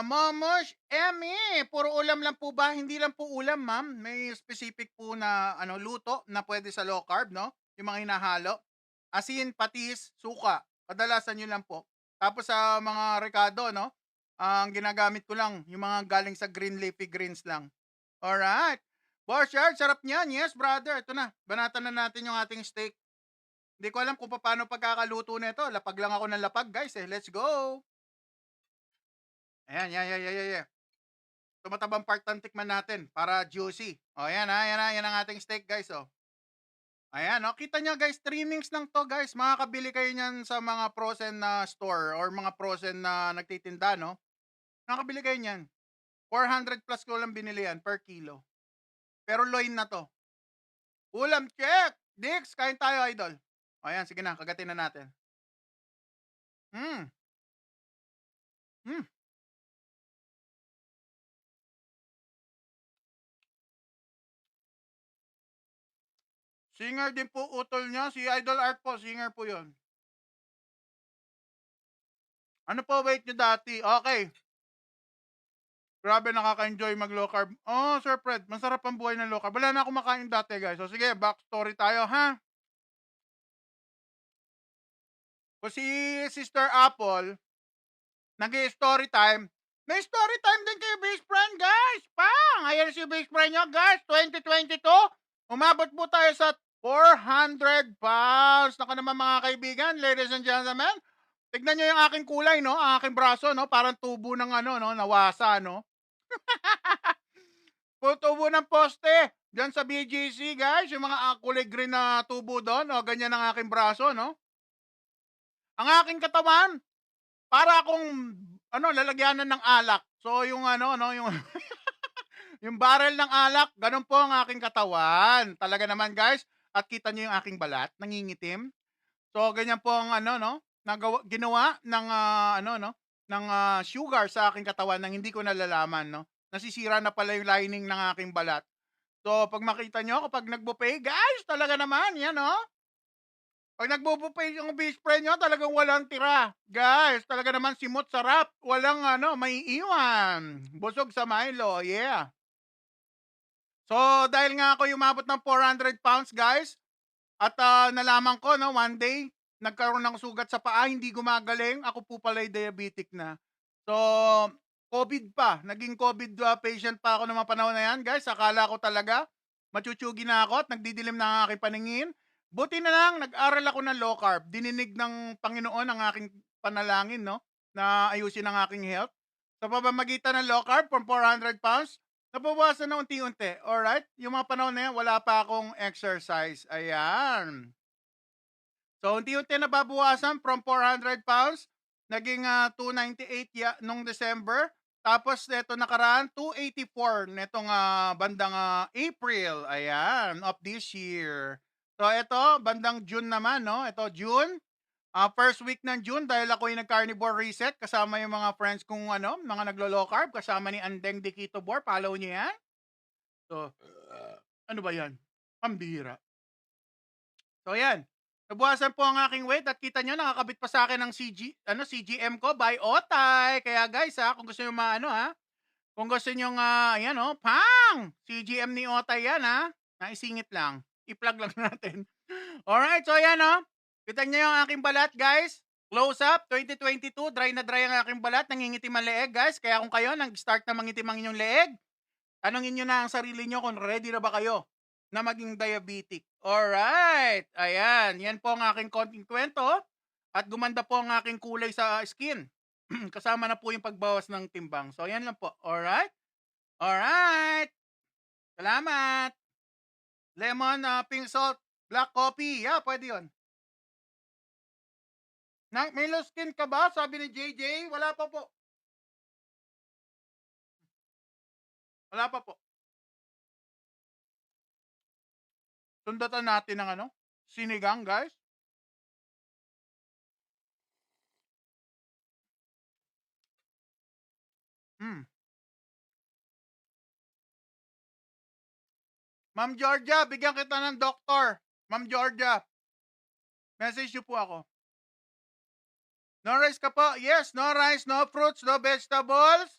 Momosh, Emmy, puro ulam lang po ba? Hindi lang po ulam, ma'am. May specific po na luto na pwede sa low carb, no? Yung mga hinahalo. Asin, patis, suka. Kadalasan yun lang po. Tapos sa mga Ricardo, no? Ang ginagamit ko lang, yung mga galing sa green leafy greens lang. Alright. Boss Yard, sarap niyan. Yes, brother. Ito na. Banatan na natin yung ating steak. Hindi ko alam kung paano pagkakaluto nito. Lapag lang ako ng lapag, guys. Let's go. Ayan, yeah. Tumatabang part ng tikman natin para juicy. O, yan ang ating steak, guys, oh. Ayan, oh. Kita nyo, guys, trimmings lang to, guys. Makakabili kayo niyan sa mga frozen na store or mga frozen na nagtitinda, no? Makakabili kayo niyan. 400 plus ko lang binili yan per kilo. Pero loin na to. Ulam check! Dix, kain tayo, idol. O yan, sige na, kagatin na natin. Singer din po utol niya. Si Idol Art po, singer po yon. Ano po weight niyo dati? Okay. Grabe, nakaka-enjoy mag-low carb. Oh, Sir Fred, masarap ang buhay ng low carb. Wala na akong makain dati, guys. So, sige, backstory tayo, ha? Kung si Sister Apple, nag-story time, may story time din kayo, best friend, guys. Pang! Ayan si best friend nyo, guys. 2022, umabot po tayo sa 400 pounds. Naka naman mga kaibigan, ladies and gentlemen. Tignan nyo yung aking kulay, no? Ang aking braso, no? Parang tubo ng nawasa, no? Tubo ng poste. Diyan sa BGC, guys. Yung mga kulay green na tubo doon. O, ganyan ang aking braso, no? Ang aking katawan, para akong, lalagyanan ng alak. So, yung yung, yung barrel ng alak, ganun po ang aking katawan. Talaga naman, guys. At kita nyo yung aking balat, nangingitim. So, ganyan po ang, ginawa ng, ng sugar sa aking katawan nang hindi ko nalalaman, no? Nasisira na pala yung lining ng aking balat. So, pag makita nyo kapag nagbuffet, guys, talaga naman, yan, oh. Pag nagbo-buffet yung best friend nyo, talagang walang tira. Guys, talaga naman simot sarap. Walang ano, maiiwan. Busog sa Milo, yeah. So, dahil nga ako umabot ng 400 pounds, guys, at nalaman ko, no, one day, nagkaroon ng sugat sa paa, hindi gumagaling. Ako po pala diabetic na. So, COVID pa. Naging COVID patient pa ako ng mga panahon na yan, guys. Akala ko talaga, machuchugi na ako at nagdidilim na ang aking paningin. Buti na lang, nag-aral ako ng low carb. Dininig ng Panginoon ang aking panalangin, no? Na ayusin ang aking health. Sa pamamagitan ng low carb from 400 pounds, nabawasan na unti-unti. Alright? Yung mga panahon na yan, wala pa akong exercise. Ayan. So, unti-unti nababawasan from 400 pounds, naging 298 nung December. Tapos, neto nakaraan, 284 netong bandang April. Ayan, of this year. So, ito, bandang June naman, no? Ito, June. First week ng June, dahil ako yung nag-carnivore reset, kasama yung mga friends kong ano, mga naglo-low carb, kasama ni Andeng de Keto Bor. Follow niyo yan. So, ano ba yan? Pambira. So, yan. Nabuwasan po ang aking weight at kita nyo, nakakabit pa sa akin ng CGM ko by Otay. Kaya guys kung gusto nyo maano kung gusto nyo ayan pang! CGM ni Otay yan naisingit lang. I-plug lang natin. Alright, so ayan kita nyo yung aking balat guys. Close up, 2022, dry na dry ang aking balat, nangingitim ang leeg guys. Kaya kung kayo nag-start na mangitim ang inyong leeg, tanongin nyo na ang sarili nyo kung ready na ba kayo na maging diabetic. Alright, ayan. Yan po ang aking konting kwento. At gumanda po ang aking kulay sa skin. Kasama na po yung pagbawas ng timbang. So, yan lang po. Alright? Alright. Salamat. Lemon, pink salt, black coffee. Yeah, pwede yun. May low skin ka ba? Sabi ni JJ. Wala pa po. Wala pa po. Sundatan natin ng sinigang, guys. Ma'am Georgia, bigyan kita ng doktor. Ma'am Georgia, message niyo po ako. No rice ka po? Yes, no rice, no fruits, no vegetables.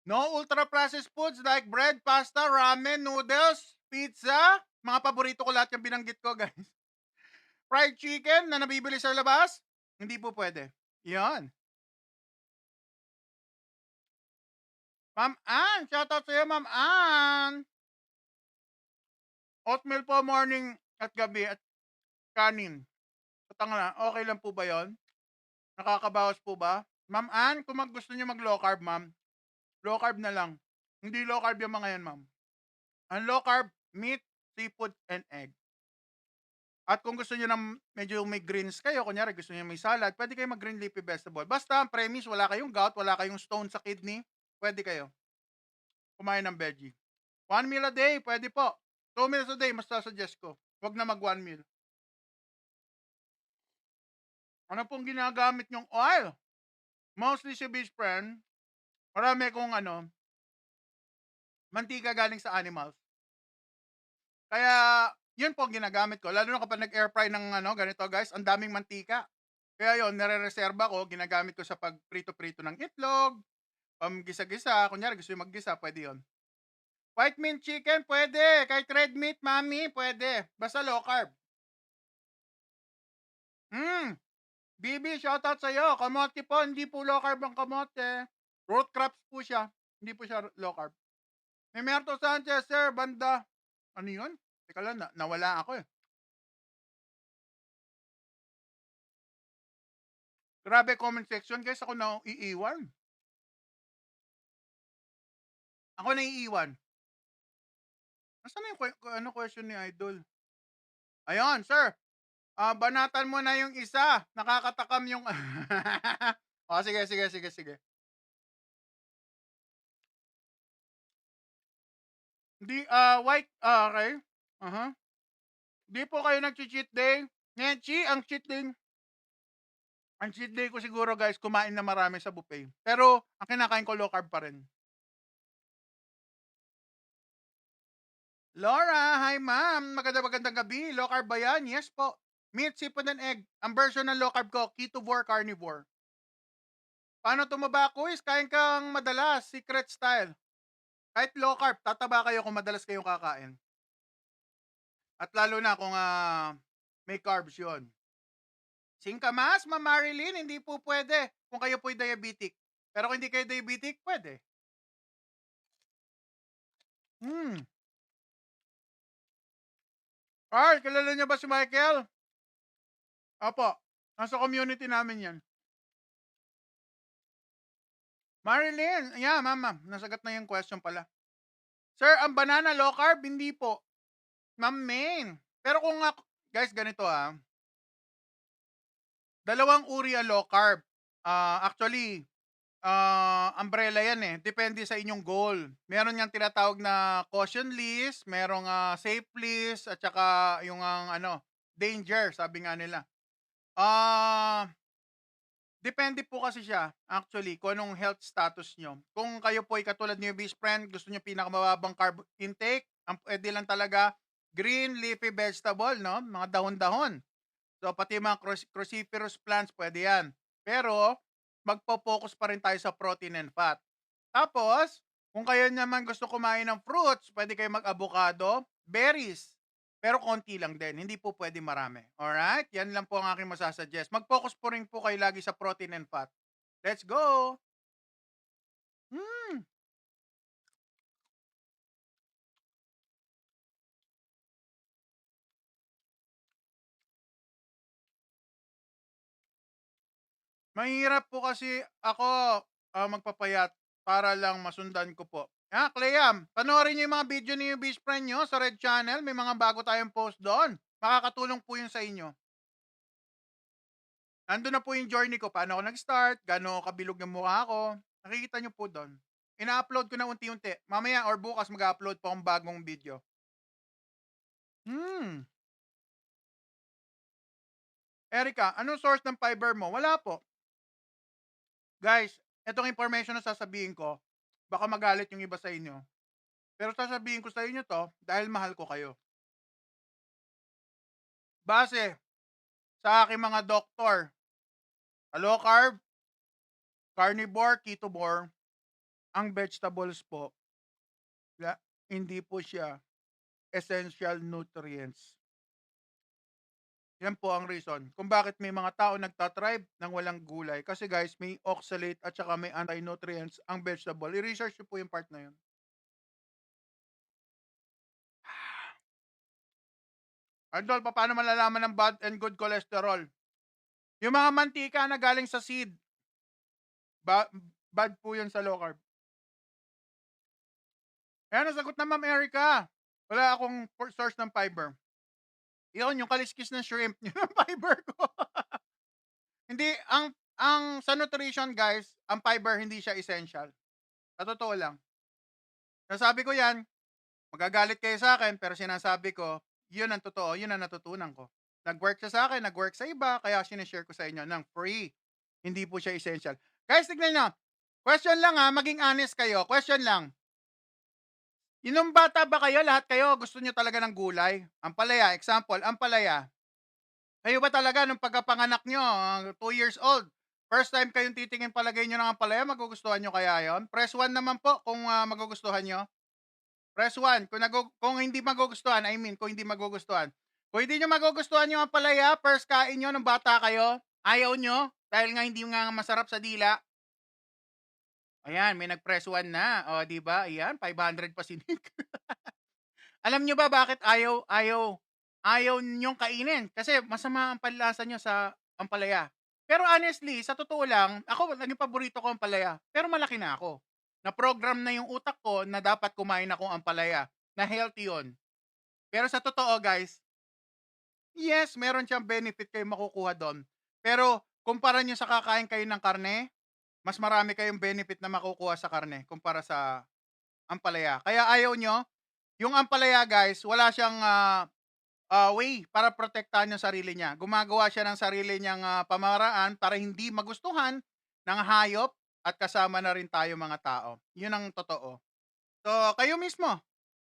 No ultra-processed foods like bread, pasta, ramen, noodles, pizza. Mga paborito ko lahat yung binanggit ko, guys. Fried chicken na nabibili sa labas, hindi po pwede. Yan. Ma'am Ann, shoutout sa'yo, Ma'am Ann. Oatmeal po morning at gabi at kanin. Patanga okay lang po ba yon? Nakakabawas po ba? Ma'am Ann, kung gusto niyo mag-low carb, ma'am, low carb na lang. Hindi low carb yung mga yan, ma'am. Ang low carb, meat, seafood, and egg. At kung gusto niyo ng medyo may greens kayo, kunyari gusto niyo may salad, pwede kayo mag-green leafy vegetable. Basta ang premise, wala kayong gout, wala kayong stone sa kidney, pwede kayo kumain ng veggie. 1 meal a day, pwede po. 2 meals a day, mas suggest ko. Huwag na mag 1 meal. Ano pong ginagamit nyong oil? Mostly si best friend, marami kong mantika galing sa animals. Kaya, yun po ang ginagamit ko. Lalo na kapag nag-air fry ng ganito guys, ang daming mantika. Kaya yun, nare-reserva ko, ginagamit ko sa pag-prito-prito ng itlog, gisa-gisa. Kunyari, gusto yung mag-gisa, pwede yun. White meat chicken, pwede. Kahit red meat, mami, pwede. Basta low carb. Bibi, shoutout sa'yo. Kamote po, hindi po low carb ang kamote. Root crops po siya. Hindi po siya low carb. Emerto Sanchez, sir, banda. Ano yun? Teka lang, nawala ako eh. Grabe comment section, guys. Ako na iiwan. Ako na iiwan. Nasaan na yung question ni Idol? Ayun, sir. Banatan mo na yung isa. Nakakatakam yung... sige. Hindi, white, okay. Di po kayo nag-cheat day. Nechi, ang cheat day ko siguro guys, kumain na marami sa buffet. Pero, ang kinakain ko low carb pa rin. Laura, hi ma'am. Magandang gabi. Low carb ba yan? Yes po. Meat, seafood, and egg. Ang version ng low carb ko, ketovore, carnivore. Paano tumaba, quiz? Kain kang madalas, secret style. Kahit low carb, tataba kayo kung madalas kayong kakain. At lalo na kung may carbs yon. Singkamas, Ma'am Marilyn, hindi po pwede kung kayo po'y diabetic. Pero kung hindi kayo diabetic, pwede. Hmm. Carl, kilala niyo ba si Michael? Opo. Nasa community namin yan. Marilyn, yeah, ma'am. Nasagot na yung question pala. Sir, ang banana low carb? Hindi po. Ma'am Main. Pero kung guys, ganito dalawang uri ang low carb. Actually, umbrella yan eh. Depende sa inyong goal. Meron yang tinatawag na caution list, merong safe list, at saka yung danger, sabi nga nila. Depende po kasi siya, actually, kung anong health status nyo. Kung kayo po ay katulad ni Beast Friend, gusto nyo pinakamababang carb intake, ang pwede lang talaga green leafy vegetable, no? Mga dahon-dahon. So, pati mga cruciferous plants, pwede yan. Pero, magpo-focus pa rin tayo sa protein and fat. Tapos, kung kayo naman gusto kumain ng fruits, pwede kayo mag-avocado, berries. Pero konti lang din, hindi po pwede marami. Alright? Yan lang po ang aking masasuggest. Mag-focus po rin po kayo lagi sa protein and fat. Let's go! Hmm. Mahirap po kasi ako magpapayat para lang masundan ko po. Cleam, panoorin niyo yung mga video ni Beast Friend nyo sa Red Channel. May mga bago tayong post doon. Makakatulong po yun sa inyo. Nandun na po yung journey ko. Paano ako nag-start, gaano kabilog yung mukha ko. Nakikita nyo po doon. Ina-upload ko na unti-unti. Mamaya or bukas mag-upload po akong bagong video. Erica, anong source ng fiber mo? Wala po. Guys, etong information na sasabihin ko, baka magalit yung iba sa inyo. Pero sasabihin ko sa inyo to dahil mahal ko kayo. Base sa aking mga doktor, low carb, carnivore, ketovore, ang vegetables po, hindi po siya essential nutrients. Yan po ang reason kung bakit may mga tao nagtatribe ng walang gulay. Kasi guys, may oxalate at saka may anti-nutrients ang vegetable. I-research nyo po yung part na yun. Idol, paano malalaman ng bad and good cholesterol? Yung mga mantika na galing sa seed, bad po yun sa low carb. Ayan, nasagot na Ma'am Erica. Wala akong source ng fiber. Yun, yung kaliskis ng shrimp, yun ang fiber ko. Hindi, ang sa nutrition guys, ang fiber hindi siya essential. Sa totoo lang. Nasabi ko yan, magagalit kayo sa akin, pero sinasabi ko, yun ang totoo, yun ang natutunan ko. Nag-work siya sa akin, nag-work sa iba, kaya sinishare ko sa inyo ng free. Hindi po siya essential. Guys, tignan nyo. Question lang maging honest kayo. Question lang. Yung bata ba kayo, lahat kayo, gusto nyo talaga ng gulay? Ampalaya, example, ampalaya. Kayo ba talaga, nung pagkapanganak nyo, 2 years old, first time kayong titingin palagay nyo ng ampalaya, magugustuhan nyo kaya yon? Press 1 naman po kung magugustuhan nyo. Press 1. Kung hindi magugustuhan, kung hindi magugustuhan. Kung hindi nyo magugustuhan yung ampalaya, first kain nyo nung bata kayo, ayaw nyo, dahil nga hindi nga masarap sa dila. Ayan, may nag-press 1 na. O, di ba? Ayan, 500 pa sinig. Alam nyo ba bakit ayaw nyong kainin? Kasi masama ang panlasa nyo sa ampalaya. Pero honestly, sa totoo lang, ako, naging paborito ko ang ampalaya. Pero malaki na ako. Na-program na yung utak ko na dapat kumain akong ampalaya. Na healthy yun. Pero sa totoo, guys, yes, meron siyang benefit kayo makukuha doon. Pero, kumpara nyo sa kakain kayo ng karne, mas marami kayong benefit na makukuha sa karne kumpara sa ampalaya. Kaya ayaw nyo, yung ampalaya guys, wala siyang way para protektahan yung sarili niya. Gumagawa siya ng sarili niyang pamaraan para hindi magustuhan ng hayop at kasama na rin tayo mga tao. Yun ang totoo. So, kayo mismo,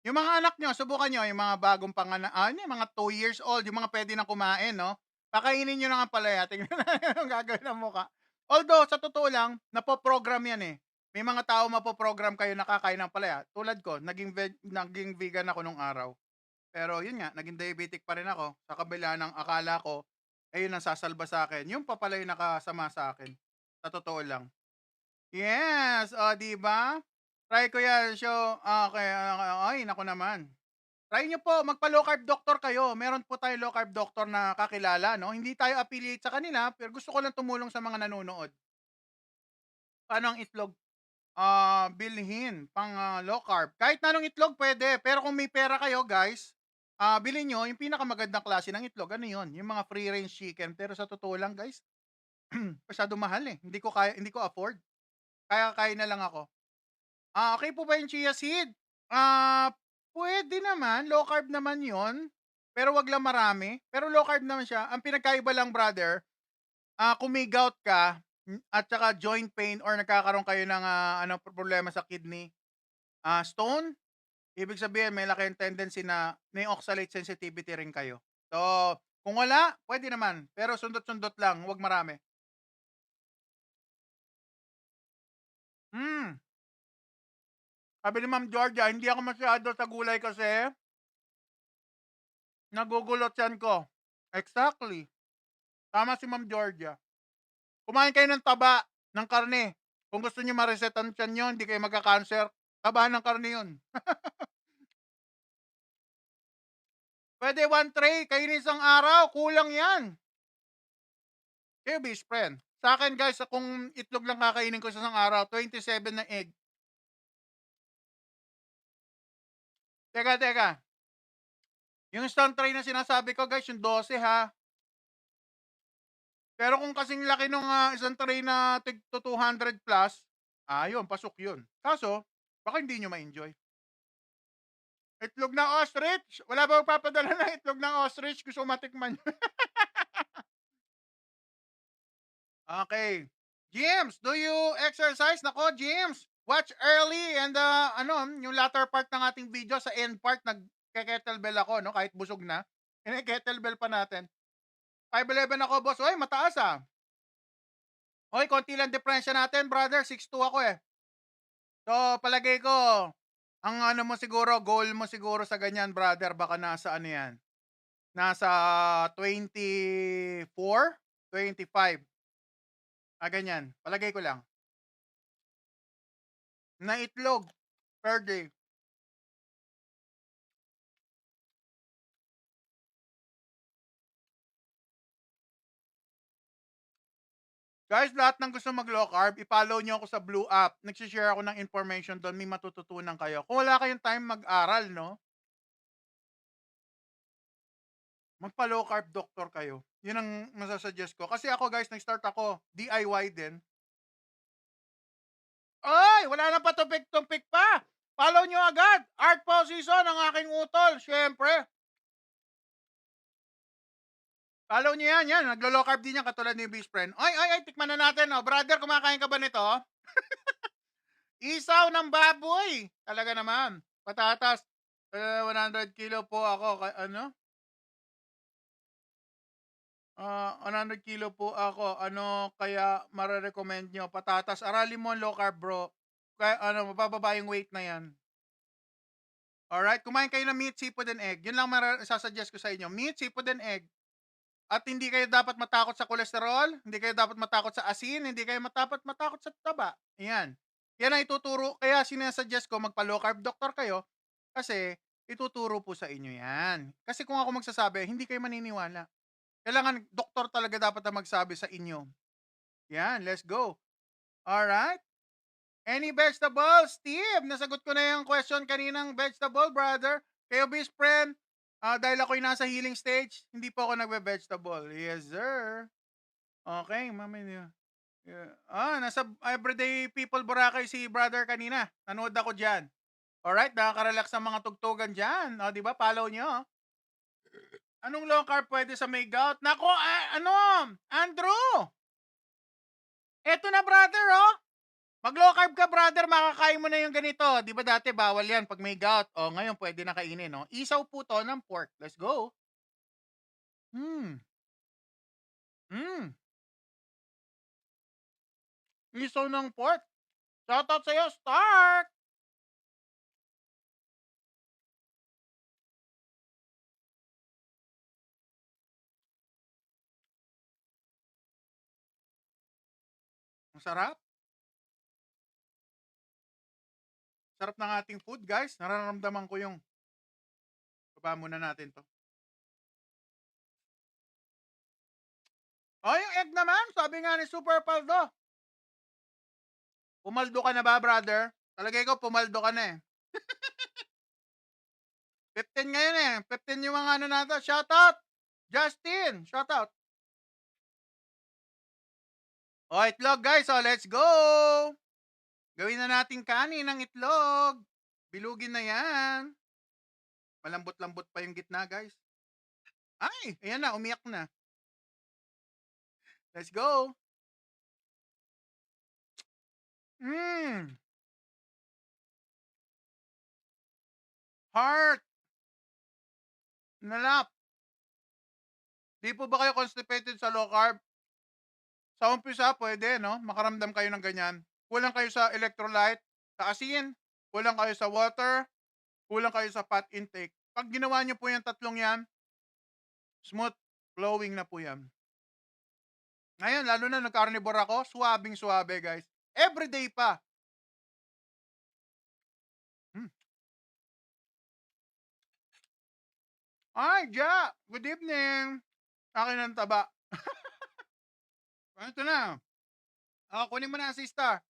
Yung mga anak nyo, subukan nyo, yung mga bagong yung mga 2 years old, yung mga pwede na kumain, no? Pakainin nyo na nga palaya, tingnan natin ang gagawin ng mukha. Although, sa totoo lang, napoprogram yan eh. May mga tao mapoprogram kayo nakakain ng palaya. Tulad ko, naging vegan ako nung araw. Pero yun nga, naging diabetic pa rin ako. Sa kabila ng akala ko, ayun ang sasalba sa akin. Yung pa pala yung nakasama sa akin. Sa totoo lang. Yes, o, di ba? Try ko yan. So, okay. Ay, naku naman. Try nyo po, magpa-low carb doctor kayo. Meron po tayo low carb doctor na kakilala, no? Hindi tayo affiliate sa kanila, pero gusto ko lang tumulong sa mga nanonood. Paano ang itlog? Bilhin pang low carb. Kahit na anong itlog pwede, pero kung may pera kayo, guys, bilhin nyo yung pinakamagandang klase ng itlog. Ano yun? Yung mga free range chicken. Pero sa totoo lang, guys, masyado mahal eh. Hindi ko kaya, hindi ko afford. Kaya kaya na lang ako. Okay po ba yung chia seed? Puwede naman, low carb naman 'yon, pero 'wag lang marami. Pero low carb naman siya. Ang pinagkaiba lang brother, kung may gout ka, at saka joint pain or nagkakaroon kayo ng, problema sa kidney, stone, ibig sabihin may laki ang tendency na may oxalate sensitivity rin kayo. So, kung wala, puwede naman, pero sundot-sundot lang, 'wag marami. Hmm. Sabi ni Ma'am Georgia, "Hindi ako masyado sa gulay kasi nagugulot tiyan ko." Exactly, tama si Ma'am Georgia. Kumain kayo ng taba, ng karne. Kung gusto niyo ma-reset ang tiyan niyo, hindi kayo magka-cancer, tabahan ng karne 'yun. Puwede 1 tray, kainin isang araw, kulang 'yan. Kayo best friend. Sa'kin guys, kung itlog lang kakainin ko sa isang araw, 27 na egg. Teka, yung isang tray na sinasabi ko guys, yung 12 ha. Pero kung kasing laki nung, isang tray na tig to 200 plus, yun pasok yun. Kaso baka hindi niyo ma-enjoy. Itlog ng ostrich, wala ba magpapadala ng itlog ng ostrich? Gusto ko matikman yun. Okey. James, do you exercise? Naku James, watch early and, yung latter part ng ating video sa end part nagke-kettlebell ako 'no, kahit busog na, kine-kettlebell pa natin. 5'11" ako boss, uy mataas, Uy konti lang diperensiya natin brother, 6'2" ako, eh. So, palagay ko, ang ano mo siguro, goal mo siguro sa ganyan brother baka nasa ano yan, nasa 24, 25, ganyan. Palagay ko lang, na itlog per day. Guys, lahat ng gusto mag-low carb, i-follow niyo ako sa Blue App. Nagse-share ako ng information do'n, may matututunan kayo. Kung wala kayong time mag-aral 'no, magpa-low carb doctor kayo. 'Yun ang masa-suggest ko. Kasi ako guys, nag-start ako, DIY din. Ay, wala ng patupik-tupik pa. Follow niyo agad, Art Paul Season, ang aking utol, siyempre. Follow niyo 'yan, naglo-low carb din 'yan katulad ni best friend. Ay, tikman na natin, brother kumakain ka ba nito? Isaw ng baboy, talaga naman. Patatas, 100 kilo po ako, 100 kilo po ako, ano kaya mare-recommend niyo? Patatas, aralin mo ang low carb bro, kaya mabababa yung weight na 'yan. Alright, kumain kayo ng meat, seafood, and egg. 'Yun lang isa-suggest ko sa inyo, meat, seafood, and egg. At hindi kayo dapat matakot sa kolesterol, hindi kayo dapat matakot sa asin, hindi kayo dapat matakot sa taba. Yan. Yan ang ituturo, kaya sinasuggest ko magpa-low carb doctor kayo kasi ituturo po sa inyo yan. Kasi kung ako magsasabi, hindi kayo maniniwala. Kailangan doktor talaga dapat na magsabi sa inyo. Yan, let's go. Alright? Any vegetables? Steve, nasagot ko na yung question kaninang vegetable, brother. Kayo, best friend, dahil ako'y nasa healing stage, hindi po ako nagve-vegetable. Yes, sir. Okay, mamaya. Yeah. Nasa Everyday People Boracay si brother kanina. Nanood ako dyan. Alright, nakaka-relax ang mga tugtugan dyan. O, di ba? Follow nyo. Anong low carb pwede sa may gout? Nako, Andrew! Eto na, brother, Mag low carb ka, brother, makakain mo na yung ganito. Di ba dati bawal yan pag may gout? O, ngayon pwede na kainin, no? Isaw po to ng pork. Let's go. Hmm. Hmm. Isaw ng pork. Shoutout sa'yo, Stark! Ang sarap. Sarap ng ating food, guys. Nararamdaman ko yung... Baba muna natin to. Oh, yung egg naman. Sabi nga ni Super Paldo. Pumaldo ka na ba, brother? Talagay ko, pumaldo ka na eh. 15 ngayon eh. 15 yung mga ano natin. Shoutout! Justin! Shoutout! O, itlog guys. O, let's go! Gawin na natin kanin ng itlog. Bilugin na yan. Malambot-lambot pa yung gitna, guys. Ay, ayan na, umiyak na. Let's go. Mmm. Heart. Nalap. Di po ba kayo constipated sa low carb? Sa umpisa, pwede, no? Makaramdam kayo ng ganyan. Kulang kayo sa electrolyte, sa asin, kulang kayo sa water, kulang kayo sa fat intake. Pag ginawa nyo po yung tatlong yan, smooth flowing na po yan. Ngayon, lalo na nag-carnivore ako, suwabing-suwabe, guys. Everyday pa. Hmm. Ay, Ja! Good evening! Akin ang taba. Ito na. Kunin mo na ang sister.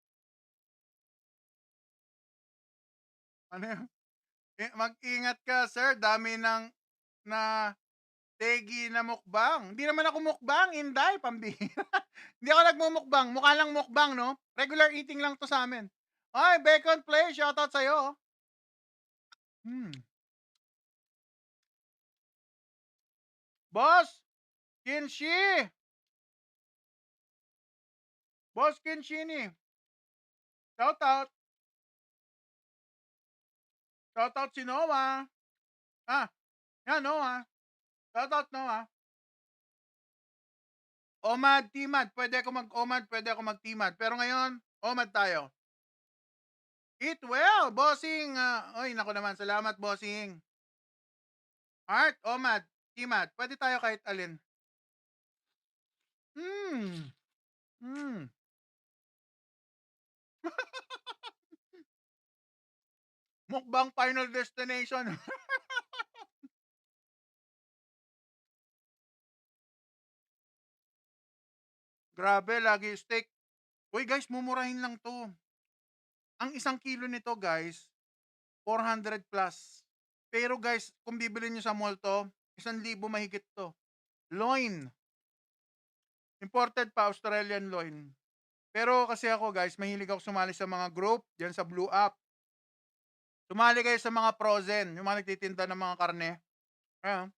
Ano yun? Mag-ingat ka, sir. Dami ng na tegi na mukbang. Hindi naman ako mukbang, Inday, pambihira. Hindi ako nagmumukbang. Mukha lang mukbang, no? Regular eating lang to sa amin. Ay, Bacon Play, shoutout sa'yo. Hmm. Boss, Kinshi. Boss Kinshini. Shoutout. Shoutout si Noah. Yan, Noah. Shoutout, Noah. Omad, Timad. Pwede ako mag-omad, pwede ako mag-timad. Pero ngayon, omad tayo. Eat well, bossing. Oy, nako naman. Salamat, bossing. Art, omad, timad. Pwede tayo kahit alin. Hmm. Hmm. Mukbang Final Destination. Grabe, lagi steak. Uy guys, mumurahin lang to. Ang 1 kilo nito guys, 400 plus. Pero guys, kung bibili nyo sa mall to, 1,000 mahigit to. Loin. Imported pa, Australian loin. Pero kasi ako guys, mahilig ako sumali sa mga group, dyan sa Blue App. Sumali kayo sa mga frozen, yung mga nagtitinda ng mga karne. Ayan.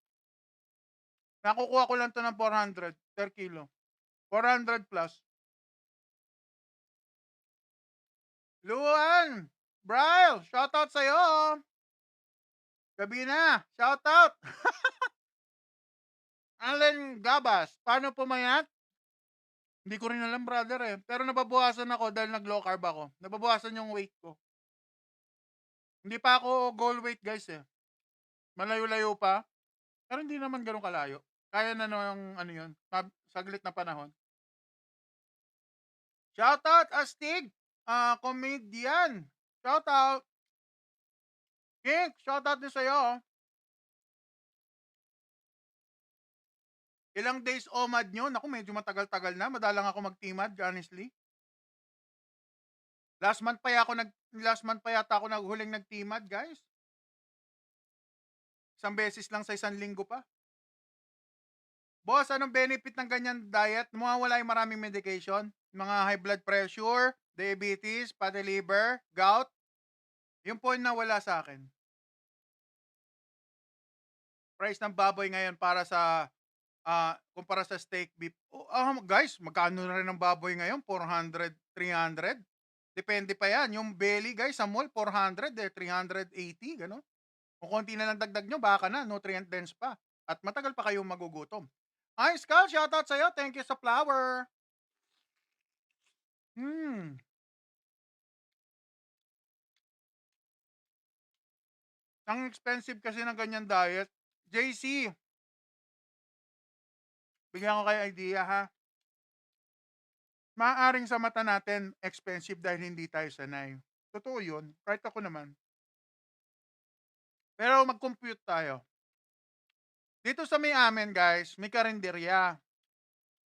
Nakukuha ko lang to ng 400 per kilo. 400 plus. Luan! Bryle! Shoutout sa'yo! Gabi na! Shoutout! Allen Gabas, paano pumayat? Hindi ko rin alam, brother eh. Pero nababawasan ako dahil nag-low carb ako. Nababawasan yung weight ko. Hindi pa ako goal weight, guys eh. Malayo-layo pa. Pero hindi naman ganun kalayo. Kaya na nung ano yun, saglit na panahon. Shoutout, Astig! Comedian! Shoutout! King, shoutout din sa'yo. Ilang days OMAD nyo? Naku, medyo matagal-tagal na. Madalang ako mag-TMAD, honestly. Last month pa yata ako naghuling nag-TMAD, guys. Isang beses lang sa 1 linggo pa. Boss, anong benefit ng ganyan diet? Mawawala yung maraming medication. Mga high blood pressure, diabetes, fatty liver, gout. Yung po na wala sa akin. Price ng baboy ngayon para sa kumpara sa steak beef. Guys, magkano na rin ang baboy ngayon? 400, 300. Depende pa yan. Yung belly, guys, sa mall, 400 eh, 380, gano'n. Kung konti na lang dagdag nyo, baka na, nutrient dense pa. At matagal pa kayong magugutom. Hi, Skull, shoutout sa'yo. Thank you sa flower. Hmm. Ang expensive kasi ng ganyan diet. JC, bigyan ko kayo idea ha. Maaaring sa mata natin, expensive dahil hindi tayo sanay. Totoo yun. Kahit ako naman. Pero mag-compute tayo. Dito sa may amin, guys, may karinderya.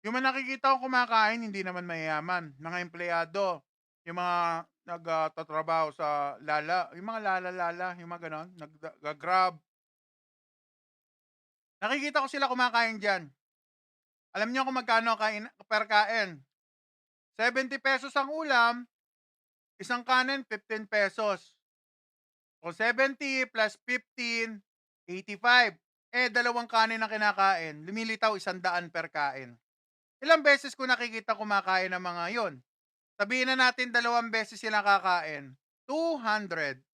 Yung mga nakikita ko kumakain, hindi naman mayayaman. Mga empleyado, yung mga nagtatrabaho sa lala, yung mga lala-lala, yung mga ganon, nag-grab. Nakikita ko sila kumakain dyan. Alam niyo kung magkano kain, per kain? 70 pesos ang ulam, isang kanin, 15 pesos. O 70 plus 15, 85. Dalawang kanin ang kinakain, lumilitaw 100 per kain. Ilang beses ko nakikita kumakain ng mga yon? Sabihin na natin 2 beses sila kakain, 200.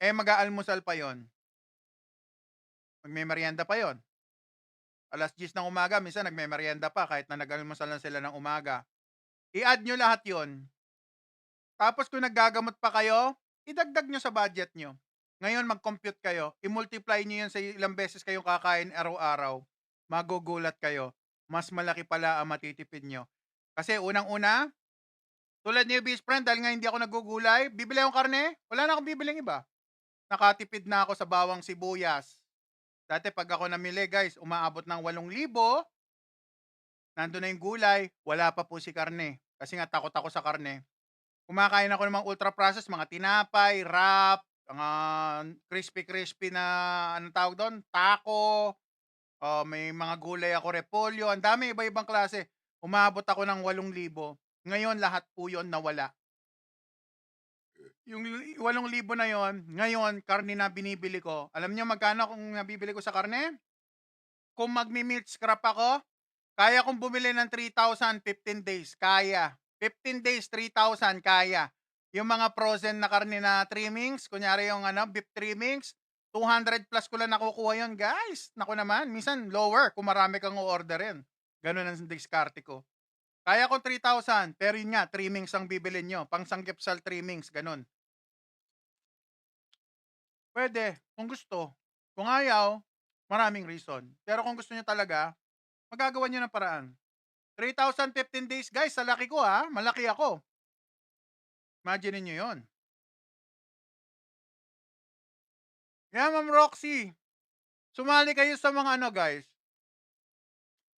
Mag-aalmusal pa yon. Magmemeryenda pa yon. Alas 10 ng umaga, minsan nagmemeryenda pa kahit na nag-almusal na sila ng umaga. I-add nyo lahat yon. Tapos kung naggagamot pa kayo, idagdag nyo sa budget nyo. Ngayon mag-compute kayo, i-multiply nyo yan sa ilang beses kayong kakain araw-araw. Magugulat kayo. Mas malaki pala ang matitipid nyo. Kasi unang-una, tulad niyo, best friend, dahil nga hindi ako nagugulay, bibili akong karne, wala na akong bibiling iba. Nakatipid na ako sa bawang sibuyas. Dati pag ako namili, guys, umaabot ng 8,000, nandun na yung gulay, wala pa po si karne. Kasi nga takot ako sa karne. Kumakain ako ng mga ultra-processed, mga tinapay, wrap, mga crispy-crispy na, anong tawag doon, taco, may mga gulay ako, repolyo, ang dami, iba-ibang klase. Umabot ako ng 8,000. Ngayon, lahat po yun nawala. Yung 8,000 na yon, ngayon, karne na binibili ko. Alam niyo magkano kung nabibili ko sa karne? Kung magmi-meat scrap ako, kaya kong bumili ng 3,000, 15 days. Kaya. 15 days, 3,000, kaya. Yung mga frozen na karne na trimmings, kunyari yung beef trimmings, 200 plus ko lang nakukuha yon, guys. Naku naman, minsan lower kung marami kang o-orderin. Ganun ang diskarte ko. Kaya ko 3,000, pero yun nga, trimmings ang bibilin nyo. Pang sanggipsal trimmings, ganun. Pwede, kung gusto. Kung ayaw, maraming reason. Pero kung gusto nyo talaga, magagawa nyo ng paraan. 3,000, 15 days, guys, sa laki ko ha, malaki ako. Imagine nyo yun. Yeah, Ma'am Roxy, sumali kayo sa mga guys,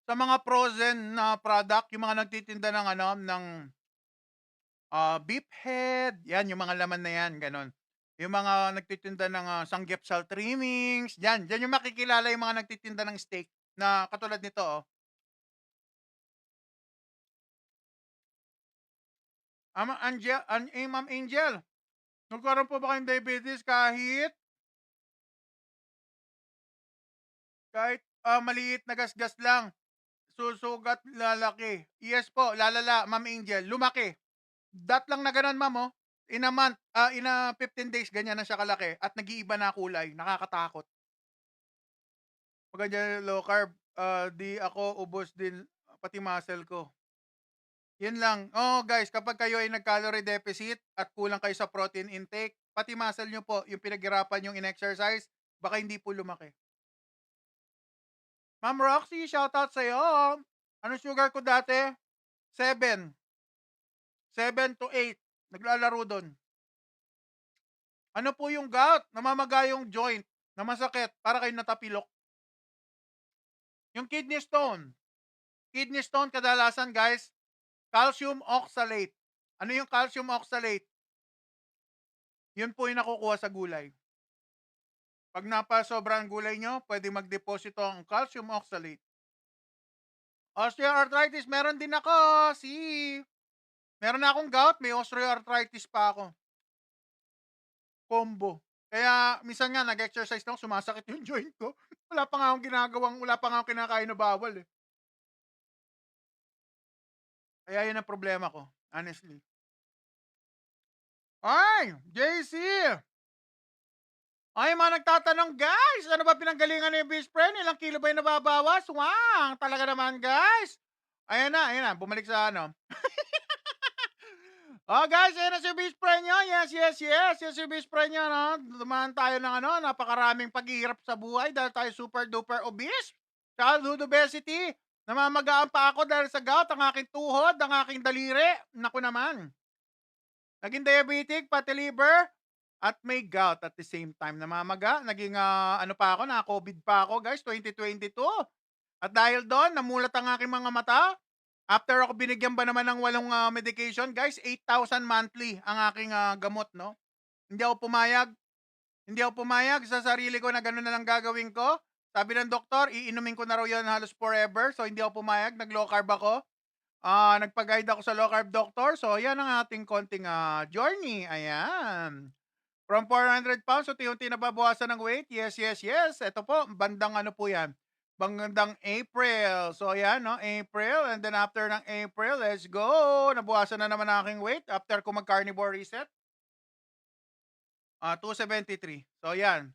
sa mga frozen na product, yung mga nagtitinda ng ng beef head, yan, yung mga laman na yan, ganon. Yung mga nagtitinda ng sanggipsal trimmings, yan yung makikilala yung mga nagtitinda ng steak na katulad nito, oh. Ma'am Angel, nagkaroon po ba kayong diabetes kahit maliit na gasgas lang, susugat lalaki? Yes po, lalala, Ma'am Angel, lumaki. Dat lang na ganun, ma'am, oh. In a month, in a 15 days, ganyan na siya kalaki at nag-iiba na kulay, nakakatakot. Pag ganyan low carb, di ako ubos din, pati muscle ko. Yun lang. Oh, guys, kapag kayo ay nag-calorie deficit at kulang kayo sa protein intake, pati muscle nyo po, yung pinaghirapan yung in-exercise, baka hindi po lumaki. Ma'am Roxy, shoutout sa'yo. Ano sugar ko dati? 7. 7 to 8. Naglalaro doon. Ano po yung gout? Namamaga yung joint na masakit para kayo natapilok. Yung kidney stone. Kidney stone kadalasan, guys, calcium oxalate. Ano yung calcium oxalate? Yun po yung nakukuha sa gulay. Pag napasobrang gulay nyo, pwede magdeposito ang calcium oxalate. Osteoarthritis, meron din ako. Meron na akong gout, may osteoarthritis pa ako. Combo. Kaya minsan nga nag-exercise lang, sumasakit yung joint ko. Wala pa nga akong kinakain na bawal eh. Kaya yun ang problema ko, honestly. Ay, JC! Ay, mga nagtatanong, guys, ano ba pinanggalingan ni best friend? Ilang kilo ba yung nababawas? Wow, talaga naman, guys. Ayan na, bumalik sa ano. Oh, guys, ayan na si best friend nyo. Yes, yes, yes. Yes, si best friend nyo, no? Dumaan tayo ng ano, napakaraming paghihirap sa buhay dahil tayo super duper obese. Childhood obesity. Namamagaan pa ako dahil sa gout, ang aking tuhod, ang aking daliri. Naku naman. Naging diabetic, pati liver, at may gout at the same time. Namamaga, naging ano pa ako, na-COVID pa ako guys, 2022. At dahil doon, namulat ang aking mga mata. After ako binigyan ba naman ng 8 medication, guys, 8,000 monthly ang aking gamot, no? Hindi ako pumayag. Hindi ako pumayag sa sarili ko na gano'n na lang gagawin ko. Sabi ng doktor, iinumin ko na raw 'yan halos forever. So hindi ako pumayag, nag-low carb ako. Nagpa-guide ako sa low carb doctor. So 'yan ang ating konting journey. Ayan. From 400 pounds, unti-unti nababawasan ng weight. Yes, yes, yes. Ito po, bandang ano po 'yan. Bandang April. So ayan, no, April. And then after ng April, let's go. Nabawasan na naman ang aking weight after ko mag-carnivore reset. 273. So ayan.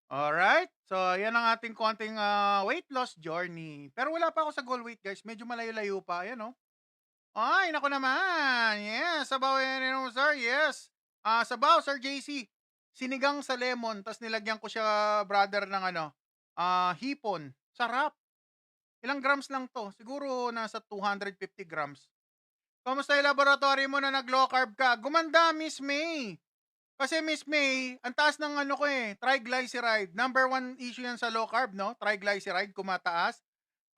Alright. So, yan ang ating konting weight loss journey. Pero wala pa ako sa goal weight, guys. Medyo malayo-layo pa. Ayan, oh. Ay, naku naman. Yes, sabaw yan, sir. Yes. Sabaw, Sir JC. Sinigang sa lemon, tapos nilagyan ko siya, brother, ng ano, hipon. Sarap. Ilang grams lang to? Siguro nasa 250 grams. Kamusta yung laboratory mo na nag-low carb ka? Gumanda, Miss May. Kasi Miss May, ang taas ng ano ko triglyceride. Number one issue yan sa low carb, no? Triglyceride, kumataas.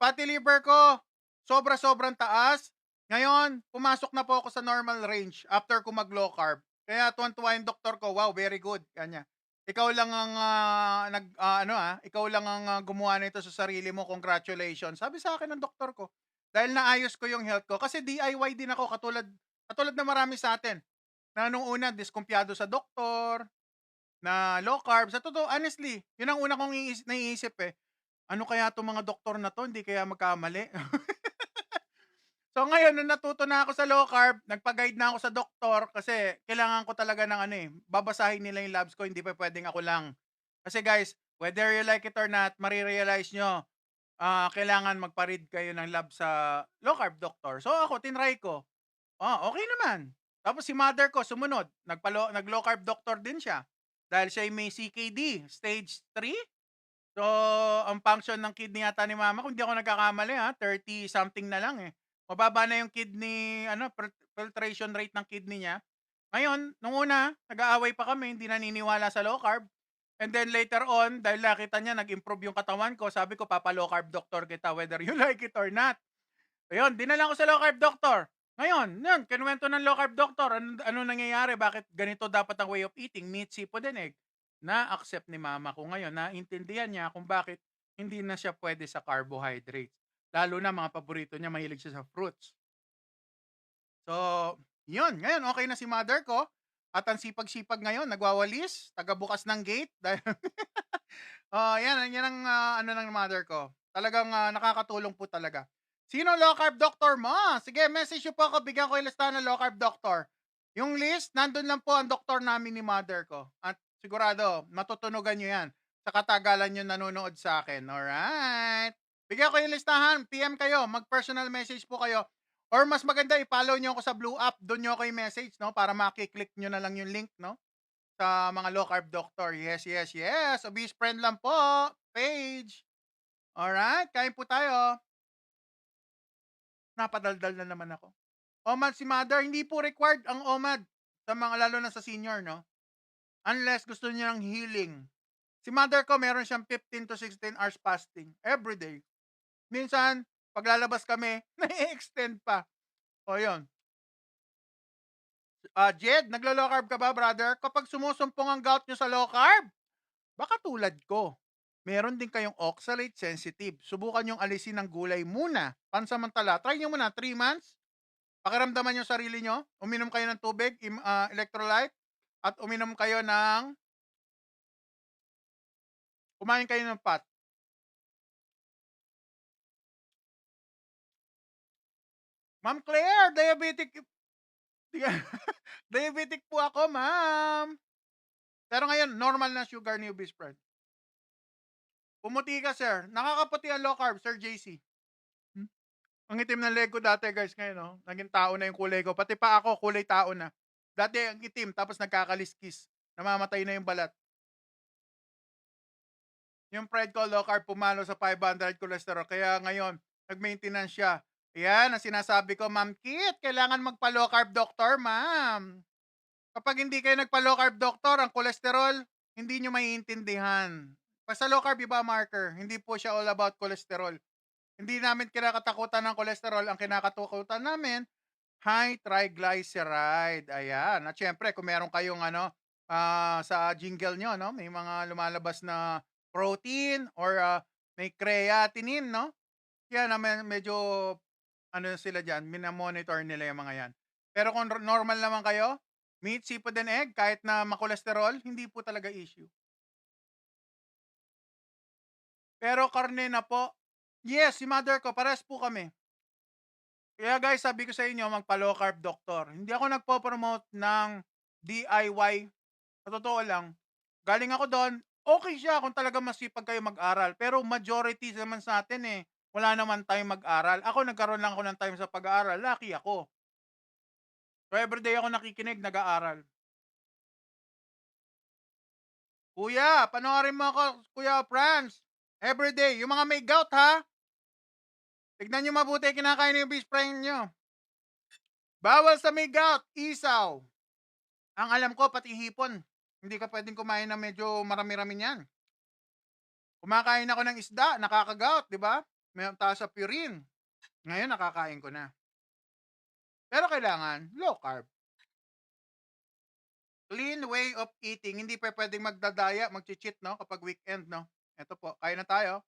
Pati liver ko, sobra-sobrang taas. Ngayon, pumasok na po ako sa normal range after ko mag-low carb. Kaya tuwan-tuwa yung doktor ko, wow, very good. Kanya. Ikaw lang ang ikaw lang ang gumawa nito sa sarili mo. Congratulations. Sabi sa akin ng doktor ko. Dahil naayos ko yung health ko kasi DIY din ako katulad na marami sa atin na nung una diskumpiyado sa doktor, na low carb. Sa totoo, honestly, yun ang una kong naiisip ano kaya 'tong mga doktor na 'to, hindi kaya magkamali? So ngayon nung natuto na ako sa low carb, nagpa-guide na ako sa doktor kasi kailangan ko talaga ng ano, babasahin nila yung labs ko, hindi pa puwedeng ako lang. Kasi guys, whether you like it or not, mare-realize niyo, kailangan magpa-read kayo ng lab sa low carb doctor. So ako tinry ko. Okay naman. Tapos si mother ko sumunod, nag-low carb doctor din siya. Dahil siya ay may CKD, stage 3. So, ang function ng kidney yata ni mama, kung di ako nagkakamali 30 something na lang Mababa na yung kidney, filtration rate ng kidney niya. Ngayon, nung una, nag-aaway pa kami, hindi naniniwala sa low carb. And then later on, dahil nakita niya nag-improve yung katawan ko, sabi ko, papa-low carb doctor kita whether you like it or not. Ayun, dinala ko sa low carb doctor. Ngayon, yun, kinuwento ng low carb doctor, ano nangyayari, bakit ganito dapat ang way of eating, meat, seafood, and egg. Na-accept ni mama ko ngayon, naintindihan niya kung bakit hindi na siya pwede sa carbohydrates. Lalo na mga paborito niya, mahilig siya sa fruits. So, yun, ngayon okay na si mother ko. At ang sipag-sipag ngayon, nagwawalis, tagabukas ng gate. Dahil yan ang ano ng mother ko. Talagang nakakatulong po talaga. Sino low carb doctor mo? Sige, message nyo po ako. Bigyan ko yung listahan ng low carb doctor. Yung list, nandun lang po ang doktor namin ni mother ko. At sigurado, matutunugan nyo yan sa katagalan nyo nanonood sa akin. Alright. Bigyan ko yung listahan. PM kayo. Mag-personal message po kayo. Or mas maganda, i-follow nyo ako sa Blue App. Doon nyo ako yung message, no? Para makiklik nyo na lang yung link, no? Sa mga low carb doctor. Yes, yes, yes. Obese friend lang po. Page. Alright. Kain po tayo. Napadaldal na naman ako. OMAD si mother, hindi po required ang OMAD sa mga lalo na sa senior, no? Unless gusto niya ng healing. Si mother ko, meron siyang 15 to 16 hours fasting every day. Minsan, paglalabas kami, na-extend pa. O yun. Jed, naglo-low carb ka ba, brother? Kapag sumusumpong ang gout nyo sa low carb, baka tulad ko. Meron din kayong oxalate sensitive. Subukan yung alisin ng gulay muna. Pansamantala, try nyo muna 3 months. Pakiramdaman yung sarili nyo. Uminom kayo ng tubig, electrolyte, at uminom kayo ng kumain kayo ng pot. Ma'am Claire, diabetic Di ka diabetic po ako, ma'am. Pero ngayon normal na sugar ni best friend. Pumuti ka, sir. Nakakaputi ang low carb, Sir JC. Hmm, ang itim ng leg ko dati, guys, ngayon, oh, naging tao na yung kulay ko. Pati pa ako, kulay tao na. Dati ang itim, tapos nagkakaliskis. Namamatay na yung balat. Yung pride ko, low carb, pumalo sa 500 cholesterol. Kaya ngayon, nag-maintenance siya. Ayan, ang sinasabi ko, Ma'am Kit, kailangan magpa-low carb doctor, ma'am. Kapag hindi kayo nagpa-low carb doctor, ang cholesterol, hindi nyo maiintindihan. Basta low carb, iba marker. Hindi po siya all about cholesterol. Hindi namin kinakatakutan ng cholesterol. Ang kinakatakutan namin, high triglyceride. Ayan. At syempre, kung meron kayong sa jingle nyo, no? May mga lumalabas na protein or may creatinine, no? Yan, medyo sila dyan, minamonitor nila yung mga yan. Pero kung normal naman kayo, meat, seafood, and egg, kahit na makolesterol, hindi po talaga issue. Pero karne na po, yes, si mother ko, pares po kami. Kaya guys, sabi ko sa inyo, magpa-low carb doctor. Hindi ako nagpo-promote ng DIY. Sa totoo lang, galing ako doon, okay siya kung talaga masipag kayo mag-aral. Pero majority naman sa atin wala naman time mag-aral. Ako, nagkaroon lang ako ng time sa pag-aaral. Lucky ako. So everyday ako nakikinig, nag-aaral. Kuya, panoorin mo ako, Kuya Franz. Everyday. Yung mga may gout, ha? Tignan nyo mabuti, kinakain niyo yung best friend nyo. Bawal sa may gout, isaw. Ang alam ko, pati hipon. Hindi ka pwedeng kumain na medyo marami-rami niyan. Kumakain ako ng isda, nakaka-gout, di ba? May taas sa purine. Ngayon, nakakain ko na. Pero kailangan, low carb. Clean way of eating. Hindi pa pwedeng magdadaya, mag-cheat, no? Kapag weekend, no? Ito po, kain na tayo.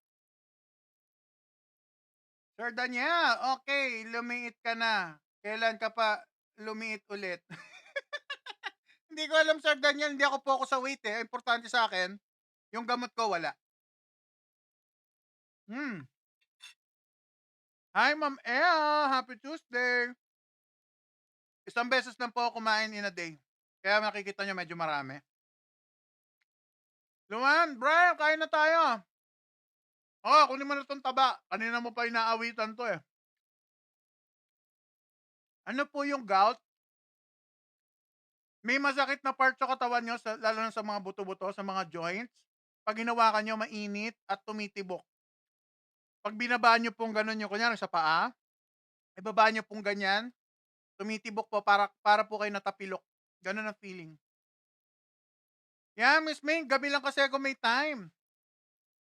Sir Daniel, okay, lumiit ka na. Kailan ka pa lumiit ulit? Hindi ko alam, Sir Daniel, hindi ako focus sa weight eh. Importante sa akin, yung gamot ko wala. Hi, Ma'am Ea. Happy Tuesday. Isang beses lang po ako kumain in a day. Kaya makikita nyo medyo marami. Luman, Brian, kain na tayo. Oh, kunin mo na itong taba. Kanina mo pa inaawitan to eh. Ano po yung gout? May masakit na part sa katawan nyo, lalo na sa mga buto-buto, sa mga joints. Pag hinawakan nyo, mainit at tumitibok. Pag binaba nyo pong ganun yung, kunyari sa paa, ibaba nyo pong ganyan, tumitibok po para po kayo natapilok. Ganun ang feeling. Yeah, Miss May, gabi lang kasi ako may time.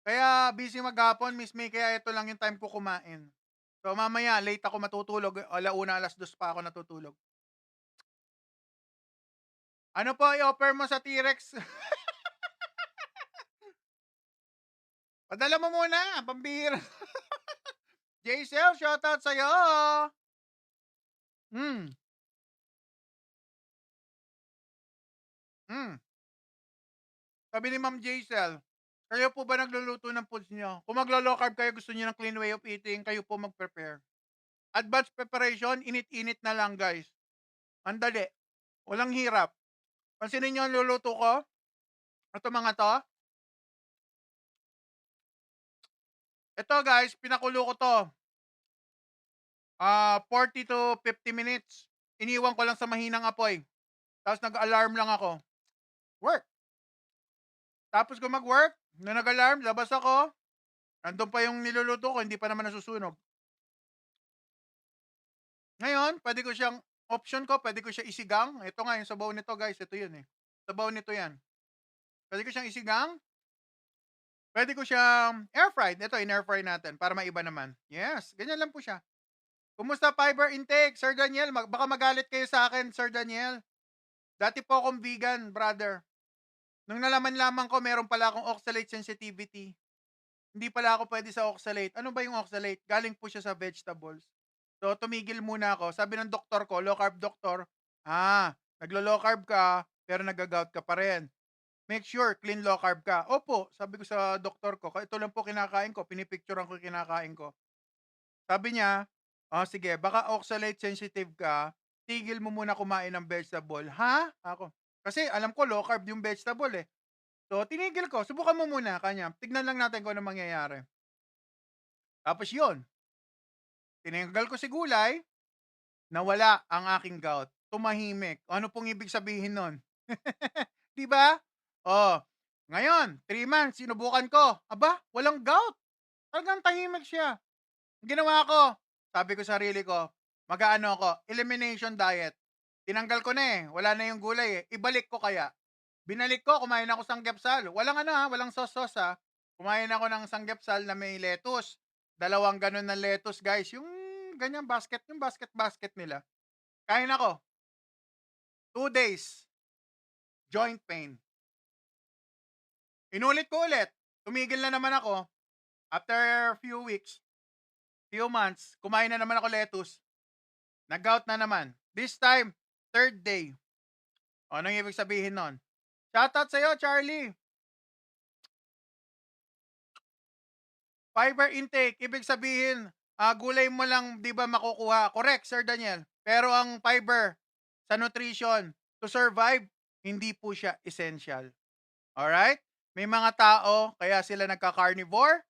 Kaya busy maghapon, Miss May, kaya ito lang yung time ko kumain. So mamaya, late ako matutulog. 1:00, 2:00 pa ako natutulog. Ano po i-offer mo sa T-Rex? Padala mo muna, pambihira. Jaisel, shoutout sa'yo. Hmm. Sabi ni Ma'am Jaisel, kayo po ba nagluluto ng foods nyo? Kung maglo-low carb kayo, gusto niyo ng clean way of eating, kayo po mag-prepare. Advanced preparation, init-init na lang, guys. Ang dali. Walang hirap. Pansinin nyo ang luluto ko? Ito mga to. Ito guys, pinakulo ko to. 40 to 50 minutes. Iniwan ko lang sa mahinang apoy. Tapos nag-alarm lang ako. Work. Tapos kung mag-work, na nag-alarm, labas ako. Nandun pa yung niluluto ko, hindi pa naman nasusunog. Ngayon, pwede ko siyang, option ko, pwede ko siya isigang. Ito nga, yung sabaw nito guys, ito yun eh. Sabaw nito yan. Pwede ko siyang isigang. Pwede ko siyang air fried. Ito, in-air fry natin para maiba naman. Yes, ganyan lang po siya. Kumusta fiber intake, Sir Daniel? Baka magalit kayo sa akin, Sir Daniel. Dati po akong vegan, brother. Nung nalaman-laman ko, meron pala akong oxalate sensitivity. Hindi pala ako pwede sa oxalate. Ano ba yung oxalate? Galing po siya sa vegetables. So, tumigil muna ako. Sabi ng doktor ko, low carb doctor, naglo-low carb ka, pero nag-gout ka pa rin. Make sure, clean low carb ka. Opo, sabi ko sa doktor ko, ito lang po kinakain ko, pinipicturean ko yung kinakain ko. Sabi niya, sige, baka oxalate sensitive ka, tigil mo muna kumain ng vegetable. Ha? Ako. Kasi alam ko low carb yung vegetable eh. So, tinigil ko. Subukan mo muna kanya. Tignan lang natin kung ano mangyayari. Tapos yun, tinanggal ko si gulay, nawala ang aking gout. Tumahimik. Ano pong ibig sabihin nun? 'Di ba? Oh, ngayon, 3 months, sinubukan ko. Aba, walang gout. Talagang tahimik siya. Ang ginawa ko, sabi ko sa sarili ko, mag-aano ako, elimination diet. Tinanggal ko na eh, wala na yung gulay eh. Ibalik ko kaya. Binalik ko, kumain ako samgyupsal. Walang ano ha, walang sauce ha. Kumain ako ng samgyupsal na may lettuce. 2 ganun ng lettuce guys. Yung ganyang basket, yung basket nila. Kain ako. 2 days. Joint pain. Inulit ko ulit. Tumigil na naman ako. After few weeks, few months, kumain na naman ako lettuce. Nag-gout na naman. This time, 3rd day. O, anong ibig sabihin nun? Shoutout sa'yo, Charlie. Fiber intake, ibig sabihin, gulay mo lang 'di ba makukuha. Correct, Sir Daniel. Pero ang fiber sa nutrition to survive, hindi po siya essential. Alright? May mga tao, kaya sila nagka-carnivore.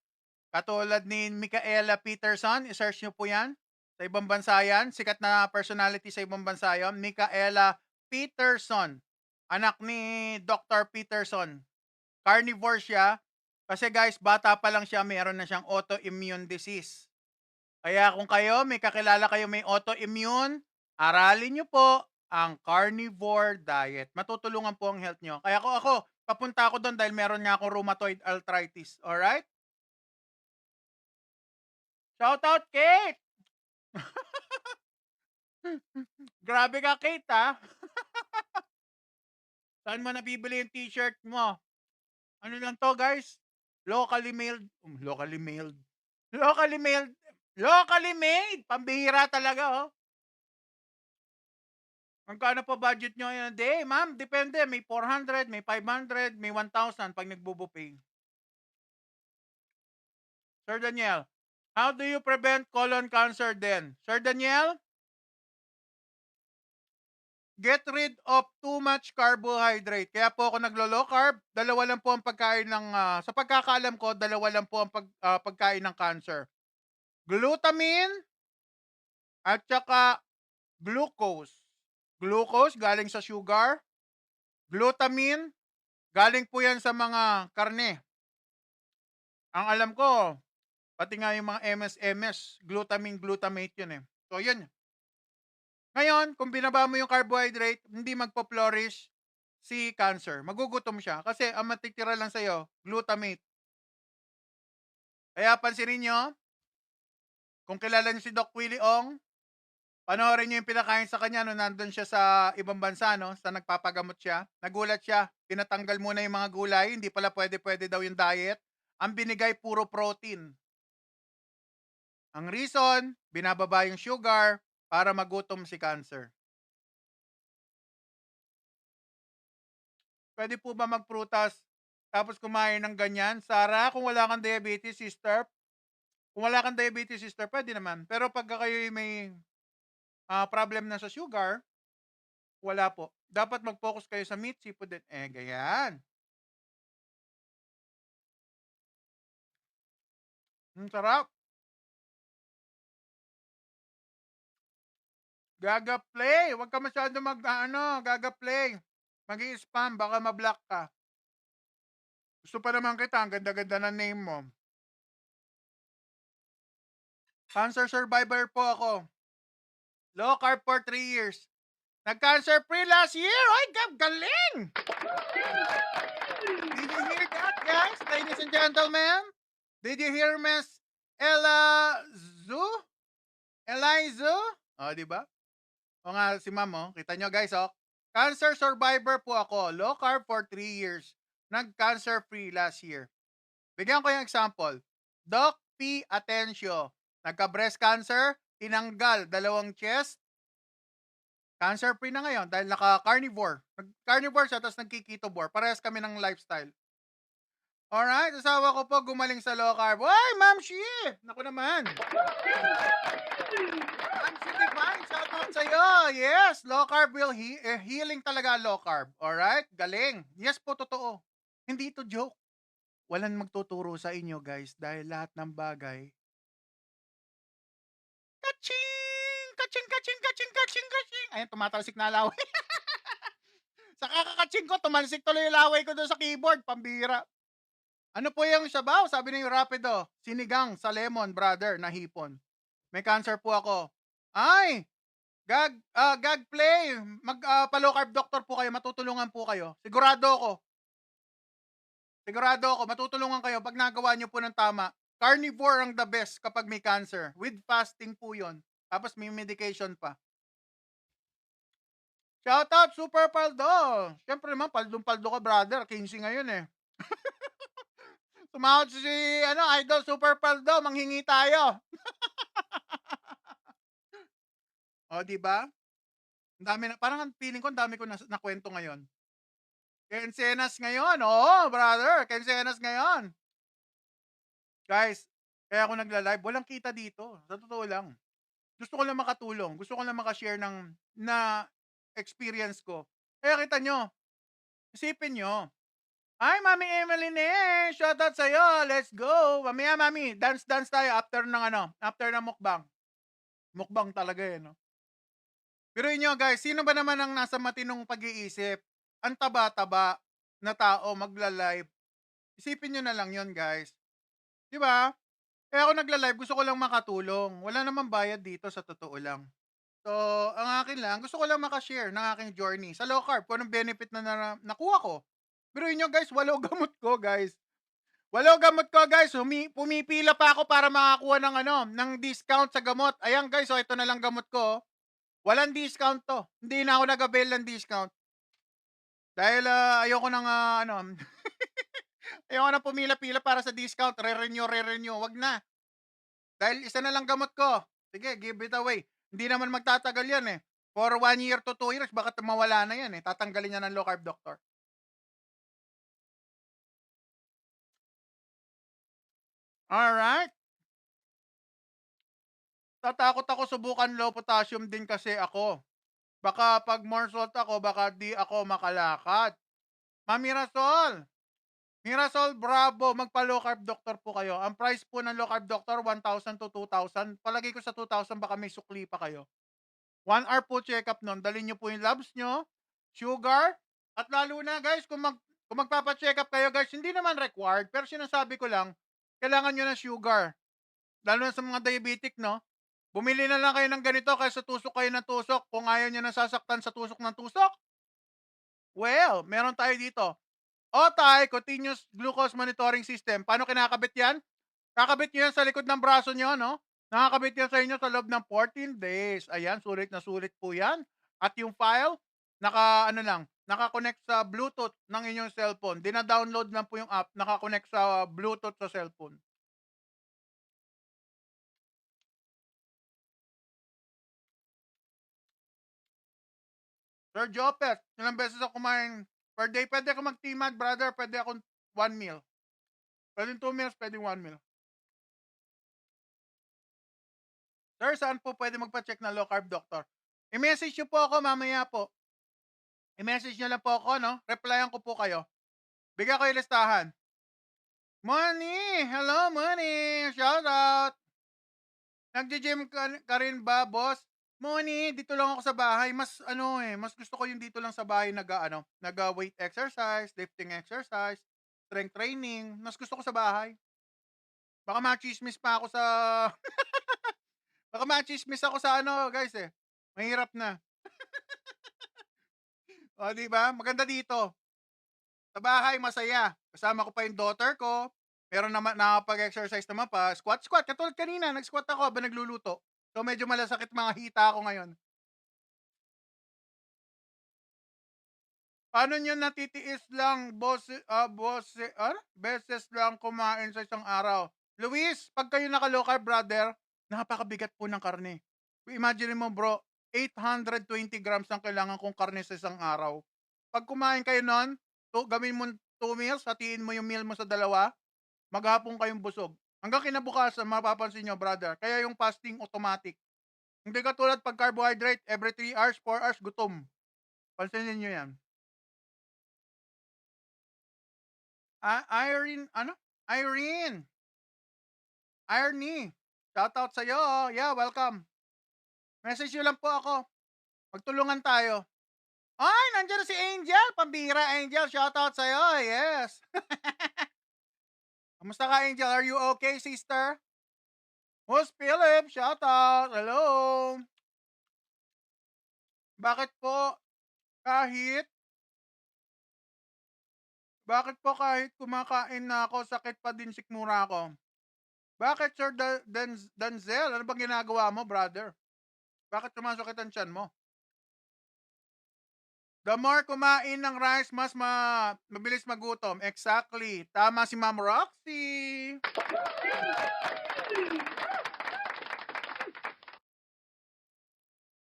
Katulad ni Micaela Peterson, i-search nyo po yan. Sa ibang bansa yan. Sikat na personality sa ibang bansa yan. Micaela Peterson. Anak ni Dr. Peterson. Carnivore siya. Kasi guys, bata pa lang siya, mayroon na siyang autoimmune disease. Kaya kung kayo, may kakilala kayo may autoimmune, aralin nyo po ang carnivore diet. Matutulungan po ang health nyo. Kaya ako, papunta ako doon dahil meron nga akong rheumatoid arthritis. Alright? Shout out, Kate! Grabe ka, Kate, ha? Saan mo nabibili yung t-shirt mo? Ano lang to, guys? Locally mailed. Locally mailed. Locally mailed. Locally made! Pambihira talaga, oh. Magkano po budget nyo yun? Hindi, ma'am. Depende. May 400, may 500, may 1,000 pag nagbubupay. Sir Daniel, how do you prevent colon cancer then? Sir Daniel, get rid of too much carbohydrate. Kaya po ako naglo-low carb. 2 lang po ang pagkain ng, sa pagkakaalam ko, 2 lang po ang pagkain ng cancer. Glutamine at saka glucose. Glucose galing sa sugar. Glutamine galing po yan sa mga karne. Ang alam ko, pati nga yung mga MS, glutamine, glutamate yun eh. So yun. Ngayon, kung binaba mo yung carbohydrate, hindi magpo-flourish si cancer. Magugutom siya kasi ang matitira lang sa'yo, glutamate. Kaya pansinin nyo, kung kilala nyo si Doc Willie Ong, panoorin nyo yung pinakain sa kanya nung nandun siya sa ibang bansa, no? Sa nagpapagamot siya. Nagulat siya. Tinatanggal muna yung mga gulay. Hindi pala pwede daw yung diet. Ang binigay, puro protein. Ang reason, binababa yung sugar para magutom si cancer. Pwede po ba magprutas tapos kumain ng ganyan? Sarah, kung wala kang diabetes, sister, pwede naman. Pero pag kayo may problem na sa sugar, wala po. Dapat mag-focus kayo sa meat, seafood, and egg. Ayan. Sarap. Gaga play. Huwag ka masyado gaga play. Mag-i-spam, baka ma-block ka. Gusto pa naman kita, ang ganda-ganda na name mo. Cancer survivor po ako. Low carb for 3 years. Nag-cancer free last year. Ay, galing! Did you hear that, guys? Ladies and gentlemen? Did you hear Miss Elizu? O, di ba? O nga, si ma'am, oh. Kita nyo, guys, oh. Cancer survivor po ako. Low carb for 3 years. Nag-cancer free last year. Bigyan ko yung example. Doc P. Atencio. Nagka-breast cancer, tinanggal 2 chest. Cancer free na ngayon dahil naka-carnivore. Nag-carnivore siya, tapos nagki-ketovore. Parehas kami ng lifestyle. Alright, asawa ko po gumaling sa low carb. Ay, Ma'am Shi! Naku naman. Ma'am Shi Divine, Shoutout sa'yo. Yes, low carb will healing talaga low carb. Alright? Galing. Yes po, totoo. Hindi ito joke. Walang magtuturo sa inyo, guys, dahil lahat ng bagay, kaching! Kaching, kaching, kaching, kaching, kaching! Ayun, tumatalsik na laway. Sa kakakaching ko, tumalsik tuloy yung laway ko doon sa keyboard. Pambira. Ano po yung sabaw? Sabi ni Rapido, sinigang sa lemon, brother, na hipon. May cancer po ako. Ay! Gag play. Pa-low carb doctor po kayo. Matutulungan po kayo. Sigurado ako. Matutulungan kayo pag nagawa nyo po ng tama. Carnivore ang the best kapag may cancer. With fasting po yon. Tapos may medication pa. Shout out, Super Paldo. Siyempre naman, paldong-paldo ka, brother. 15 ngayon eh. Tumawad si Idol Super Paldo. Manghingi tayo. O, di ba? Ang dami na, parang ang feeling ko, ang dami ko na kwento ngayon. Kensenas ngayon. Oo, brother. Kensenas ngayon. Guys, kaya ako nagla-live. Walang kita dito. Sa totoo lang. Gusto ko lang makatulong. Gusto ko lang makashare na experience ko. Kaya kita nyo. Isipin nyo. Ay, Mami Emily eh. Shoutout sa'yo. Let's go. Mamaya, Mami. Dance tayo after ng mukbang. Mukbang talaga eh, no? Pero inyo guys, sino ba naman ang nasa matinong pag-iisip? Ang taba-taba na tao magla-live. Isipin nyo na lang yon guys. Di ba? Kaya ako nagla-live, gusto ko lang makatulong. Wala namang bayad dito sa totoo lang. So, ang akin lang, gusto ko lang makashare ng aking journey sa low carb, kung anong benefit na nakuha ko. Pero inyo guys, walo gamot ko guys. Pumipila pa ako para makakuha ng discount sa gamot. Ayan guys, so ito na lang gamot ko. Walang discount to. Hindi na ako nag-avail ng discount. Dahil ayoko nang ayoko na pumila-pila para sa discount. Re-renew. Wag na. Dahil isa na lang gamot ko. Sige, give it away. Hindi naman magtatagal yan eh. For 1 year to 2 years, baka mawala na yan eh. Tatanggalin niya ng low carb doctor. Alright. Tatakot ako subukan low potassium din kasi ako. Baka pag more salt ako, baka di ako makalakad. Mirasol Bravo, magpa-low carb doctor po kayo. Ang price po ng low carb doctor, 1,000 to 2,000. Palagi ko sa 2,000, baka may sukli pa kayo. 1 hour po check-up nun. Dalhin nyo po yung labs nyo, sugar, at lalo na guys, kung magpapa-check up kayo guys, hindi naman required, pero sinasabi ko lang, kailangan nyo ng sugar. Lalo na sa mga diabetic, no? Bumili na lang kayo ng ganito kaysa tusok kayo ng tusok. Kung ayaw nyo nasasaktan sa tusok ng tusok, well, meron tayo dito. OTAI, Continuous Glucose Monitoring System. Paano kinakabit yan? Kakabit nyo yan sa likod ng braso nyo, no? Nakakabit yan sa inyo sa loob ng 14 days. Ayan, sulit na sulit po yan. At yung file, naka-connect sa Bluetooth ng inyong cellphone. Dina-download lang po yung app, naka-connect sa Bluetooth sa cellphone. Sir Jopet, ilang beses ako kumain per day? Pwede ako mag-timad, brother. Pwede akong 1 meal. Pwede 2 meals, pwede 1 meal. Sir, saan po pwede magpa-check na low carb doctor? I-message nyo po ako mamaya po. I-message nyo lang po ako, no? Replyan ko po kayo. Bigyan ko yung listahan. Money! Hello, Money! Shout out! Nagji-gym ka rin ba, boss? Money, dito lang ako sa bahay. Mas gusto ko yung dito lang sa bahay nag-weight exercise, lifting exercise, strength training. Mas gusto ko sa bahay. Baka machismis pa ako sa Baka machismis ako sa guys eh. Mahirap na. O, di ba? Maganda dito. Sa bahay, masaya. Kasama ko pa yung daughter ko. Meron naman, nakapag-exercise naman pa. Squat. Katulad kanina, nag-squat ako habang nagluluto. So, medyo malasakit mga hita ako ngayon. Paano nyo natitiis lang, beses lang kumain sa isang araw? Luis, pag kayo naka-low carb, brother, napakabigat po ng karne. Imagine mo, bro, 820 grams ang kailangan kong karne sa isang araw. Pag kumain kayo nun, gawin mo 2 meals, hatiin mo yung meal mo sa 2, maghapon kayong busog. Hanggang kinabukasan, mapapansin nyo, brother. Kaya yung fasting automatic. Hindi katulad pag carbohydrate, every 3 hours, 4 hours, gutom. Pansinin niyo yan. Irene, ano? Irene! Irene! Shoutout sa'yo. Yeah, welcome. Message nyo lang po ako. Magtulungan tayo. Ay, nandiyan na si Angel. Pambira, Angel. Shoutout sa'yo. Yes. Kamusta ka, Angel? Are you okay, sister? Boss Philip, shoutout. Hello. Bakit po kahit kahit kumakain na ako, sakit pa din sikmura ko? Bakit, Sir Denzel? Ano bang ginagawa mo, brother? Bakit sumasakit ang tiyan mo? The more kumain ng rice, mas mabilis magutom. Exactly. Tama si Ma'am Roxy.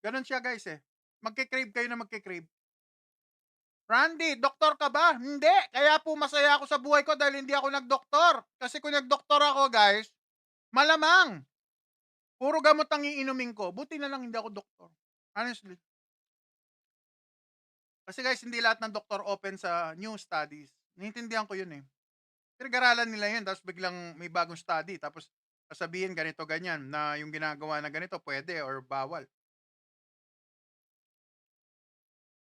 Ganon siya, guys eh. Magkikrave kayo na magkikrave. Randy, doktor ka ba? Hindi. Kaya po masaya ako sa buhay ko dahil hindi ako nagdoktor. Kasi kung nagdoktor ako, guys, malamang puro gamot ang iinumin ko. Buti na lang hindi ako doktor. Honestly. Kasi guys, hindi lahat ng doktor open sa new studies. Naiintindihan ko yun eh. Pinag-aralan nila yun, tapos biglang may bagong study, tapos sasabihin ganito, ganyan, na yung ginagawa na ganito, pwede or bawal.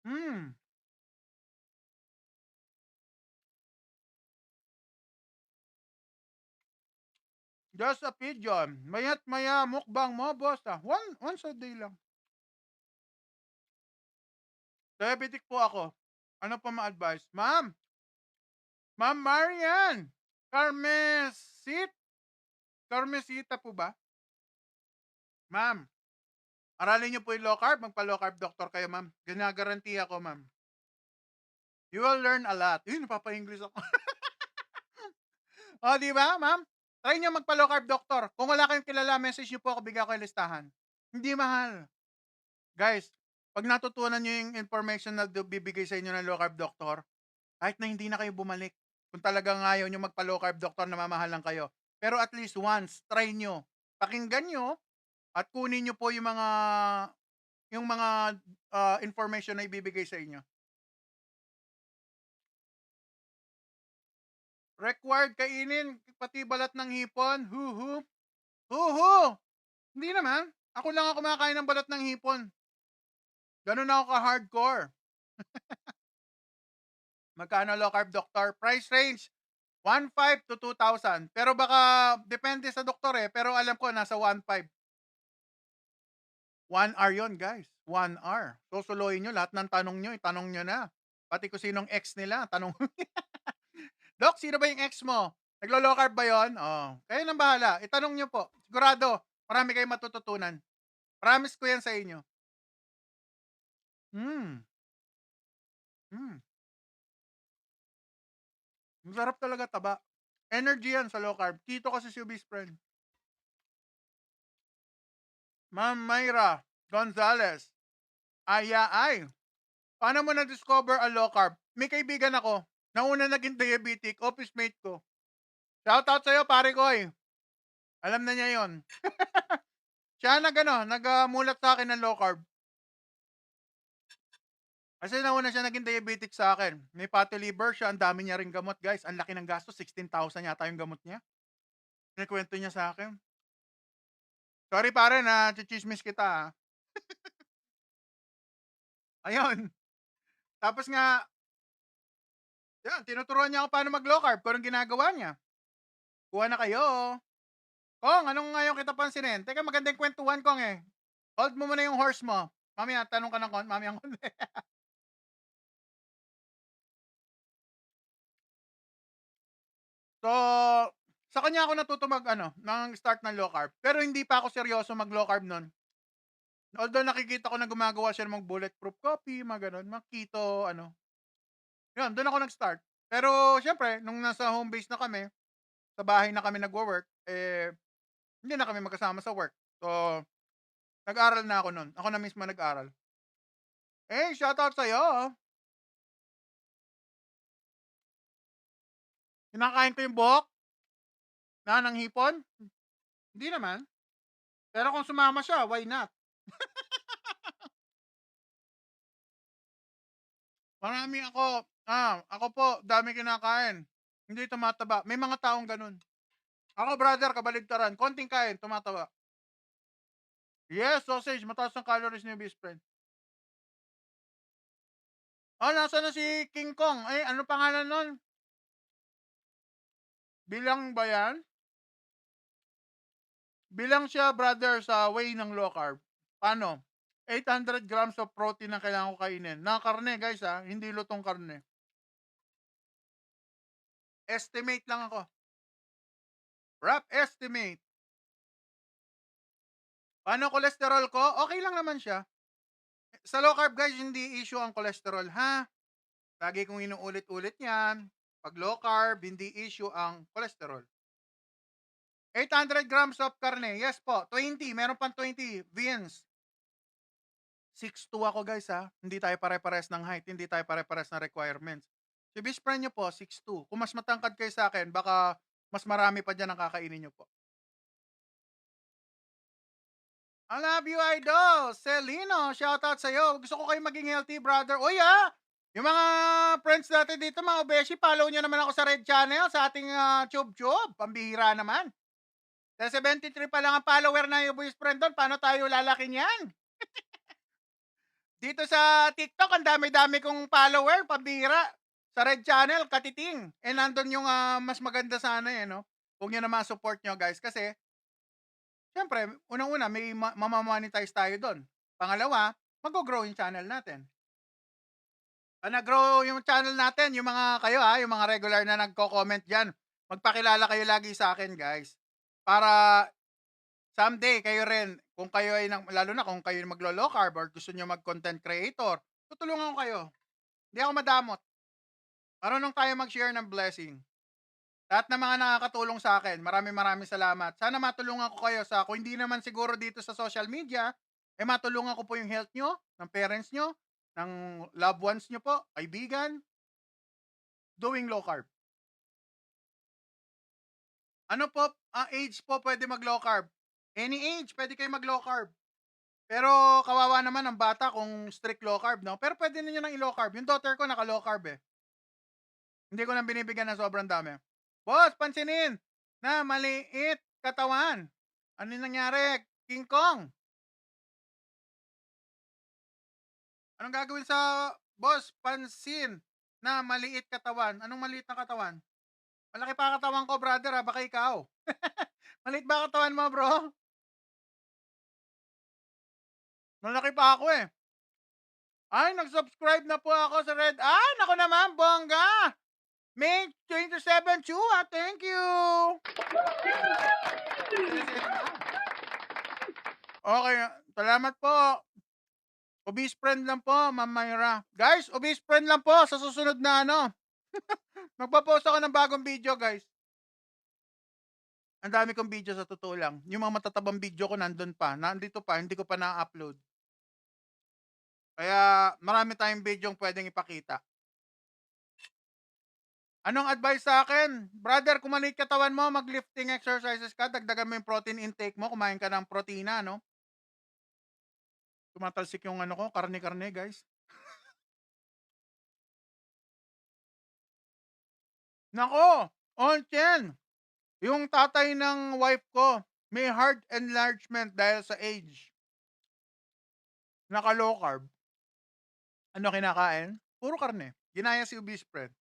Hmm. Just a pigeon. Maya't maya, mukbang mo, boss. Once a day lang. Diabetic po ako. Ano pa ma-advise? Ma'am Marian! Carmesita po ba? Ma'am, aralin niyo po yung low carb. Magpa-low carb doctor kayo, ma'am. Ginagaranti ako, ma'am. You will learn a lot. Napapa-English ako. O, di ba, ma'am? Try niyo magpa-low carb doctor. Kung wala kayong kilala, message niyo po ako, bigyan ko yung listahan. Hindi mahal. Guys, pag natutunan niyo yung information na bibigay sa inyo ng low carb doctor, kahit na hindi na kayo bumalik, kung talagang ayaw niyo magpa-low carb doctor, namamahal lang kayo. Pero at least once, try niyo. Pakinggan niyo at kunin niyo po yung mga information na ibibigay sa inyo. Required kainin pati balat ng hipon. Huhu. Huhu. Hindi naman. Ako lang ako kumakain ng balat ng hipon. Ganun ako ka-hardcore. Magkano low carb doctor? Price range 1,500 to 2,000. Pero baka depende sa doktor eh. Pero alam ko nasa 1,500. 1 hour yon, guys. 1 hour. Susuluhin nyo lahat ng tanong nyo. Itanong nyo na. Pati kung sinong ex nila. Tanong. Doc, sino ba yung ex mo? Naglo-low carb ba yun? Oh, kayo nang bahala. Itanong nyo po. Sigurado, marami kayong matututunan. Promise ko yan sa inyo. Masarap talaga taba. Energy yan sa low carb. Keto kasi si Ubis friend. Ma'am Mayra Gonzalez. Ay. Paano mo na-discover ang low carb? May kaibigan ako. Nauna naging diabetic. Office mate ko. Shoutout sa'yo, pare ko eh. Alam na niya yon. Siya nagmulat sa akin ng low carb. Kasi nauna siya naging diabetic sa akin. May fatty liver siya. Ang dami niya rin gamot, guys. Ang laki ng gastos. 16,000 yata yung gamot niya. Kinikwento niya sa akin. Sorry pare na chichismis kita ha. Ayun. Tapos nga, yan, tinuturuan niya ako paano mag-low carb. Kung anong ginagawa niya. Kuha na kayo. Kong, anong ngayon kita pansinin? Teka, magandang kwentuhan, Kong eh. Hold mo muna yung horse mo. Mamaya, tanong ka ng kon. Mamaya ang konti. So, sa kanya ako natuto ng start ng low carb. Pero hindi pa ako seryoso mag-low carb nun. Although nakikita ko na gumagawa siya ng bulletproof coffee, mga ganun, mga keto, Yun, doon ako nag-start. Pero, syempre, nung nasa home base na kami, sa bahay na kami nagwo-work, hindi na kami magkasama sa work. So, nag-aral na ako nun. Ako na mismo nag-aral. Shoutout sa'yo. Kinakain ko yung buhok ng hipon? Hindi naman. Pero kung sumama siya, why not? Marami ako po, dami kinakain. Hindi tumataba. May mga taong ganun. Ako brother, kabaligtaran. Konting kain, tumataba. Yes, sausage. Mataas ang calories ni best friend. Nasaan na si King Kong? Ano pangalan nun? Bilang ba yan? Bilang siya, brother, sa way ng low carb. Paano? 800 grams of protein ang kailangan ko kainin. Na karne, guys, hindi lutong karne. Estimate lang ako. Rough estimate. Paano cholesterol ko? Okay lang naman siya. Sa low carb, guys, hindi issue ang cholesterol, ha? Lagi kong inuulit-ulit yan. Pag low carb, hindi issue ang cholesterol. 800 grams of karne. Yes po. 20. Meron pang 20. Beans. 6'2" ako, guys, ha. Hindi tayo pare-pares ng height. Hindi tayo pare-pares ng requirements. Si best friend nyo po, 6'2". Kung mas matangkad kayo sa akin, baka mas marami pa dyan ang kakainin nyo po. I love you, idol! Celino, shoutout sa'yo. Gusto ko kayo maging healthy, brother. O yung mga friends natin dito, mga obeshi, follow nyo naman ako sa Red Channel, sa ating Chub. Pambihira naman. Sa 73 pa lang ang follower na yung best friend doon. Paano tayo lalaki niyan? Dito sa TikTok, ang dami-dami kong follower, pambihira. Sa Red Channel, katiting. Nandun yung mas maganda sana no? Kung yun naman support nyo, guys. Kasi, syempre, unang-una, may mamamonetize tayo doon. Pangalawa, mag-grow yung channel natin. Nag-grow yung channel natin, yung mga kayo yung mga regular na nagko-comment dyan. Magpakilala kayo lagi sa akin, guys. Para someday kayo rin, kung kayo ay, lalo na kung kayo maglo-low carb or gusto nyo mag-content creator, tutulungan ko kayo. Hindi ako madamot. Marunong tayo mag-share ng blessing. Lahat ng mga nakakatulong sa akin, maraming salamat. Sana matulungan ko kayo kung hindi naman siguro dito sa social media, matulungan ko po yung health nyo, ng parents nyo, ng loved ones nyo po, kaibigan, doing low carb. Ano po, age po pwede mag-low carb? Any age, pwede kayo mag-low carb. Pero kawawa naman ang bata kung strict low carb, no? Pero pwede ninyo nang i-low carb. Yung daughter ko naka-low carb Hindi ko nang binibigyan ng sobrang dami. Boss, pansinin na maliit katawan. Ano yung nangyari? King Kong. Anong gagawin sa boss? Pansin na maliit katawan. Anong maliit na katawan? Malaki pa katawan ko, brother, baka ikaw. Maliit ba katawan mo, bro? Malaki pa ako nag-subscribe na po ako sa Red. Nako naman, bongga. May 27 Chua, thank you. Okay, salamat po. Obese friend lang po, Ma'am Myra. Guys, obese friend lang po sa susunod na magpo-post ako ng bagong video, guys. Ang dami kong video sa totoo lang. Yung mga matatabang video ko nandun pa. Nandito pa, hindi ko pa na-upload. Kaya marami tayong video pwedeng ipakita. Anong advice sa akin? Brother, kung maliit katawan mo, mag-lifting exercises ka, dagdagan mo yung protein intake mo, kumain ka ng protina, no? Tumatalsik yung ko, karne-karne, guys. Nako, Onchen, yung tatay ng wife ko, may heart enlargement dahil sa age. Naka-low carb. Ano kinakain? Puro karne. Ginaya si obese friend.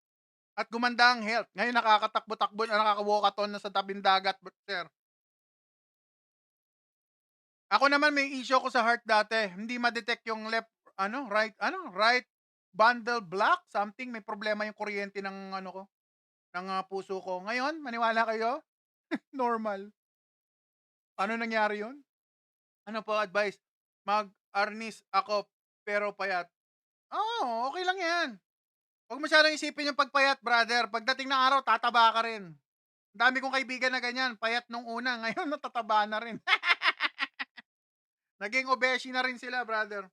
At gumanda ang health. Ngayon nakakatakbo-takbo na nakaka-walkathon na sa tabing dagat, sir. Ako naman may issue ko sa heart dati. Hindi ma-detect yung right bundle block, something. May problema yung kuryente ng ng puso ko. Ngayon, maniwala kayo? Normal. Ano nangyari yun? Ano po advice? Mag-arnis ako pero payat. Okay lang yan. Huwag masyadong isipin yung pagpayat, brother. Pagdating ng araw, tataba ka rin. Ang dami kong kaibigan na ganyan. Payat nung una. Ngayon, natataba na rin. Naging obeshi na rin sila, brother.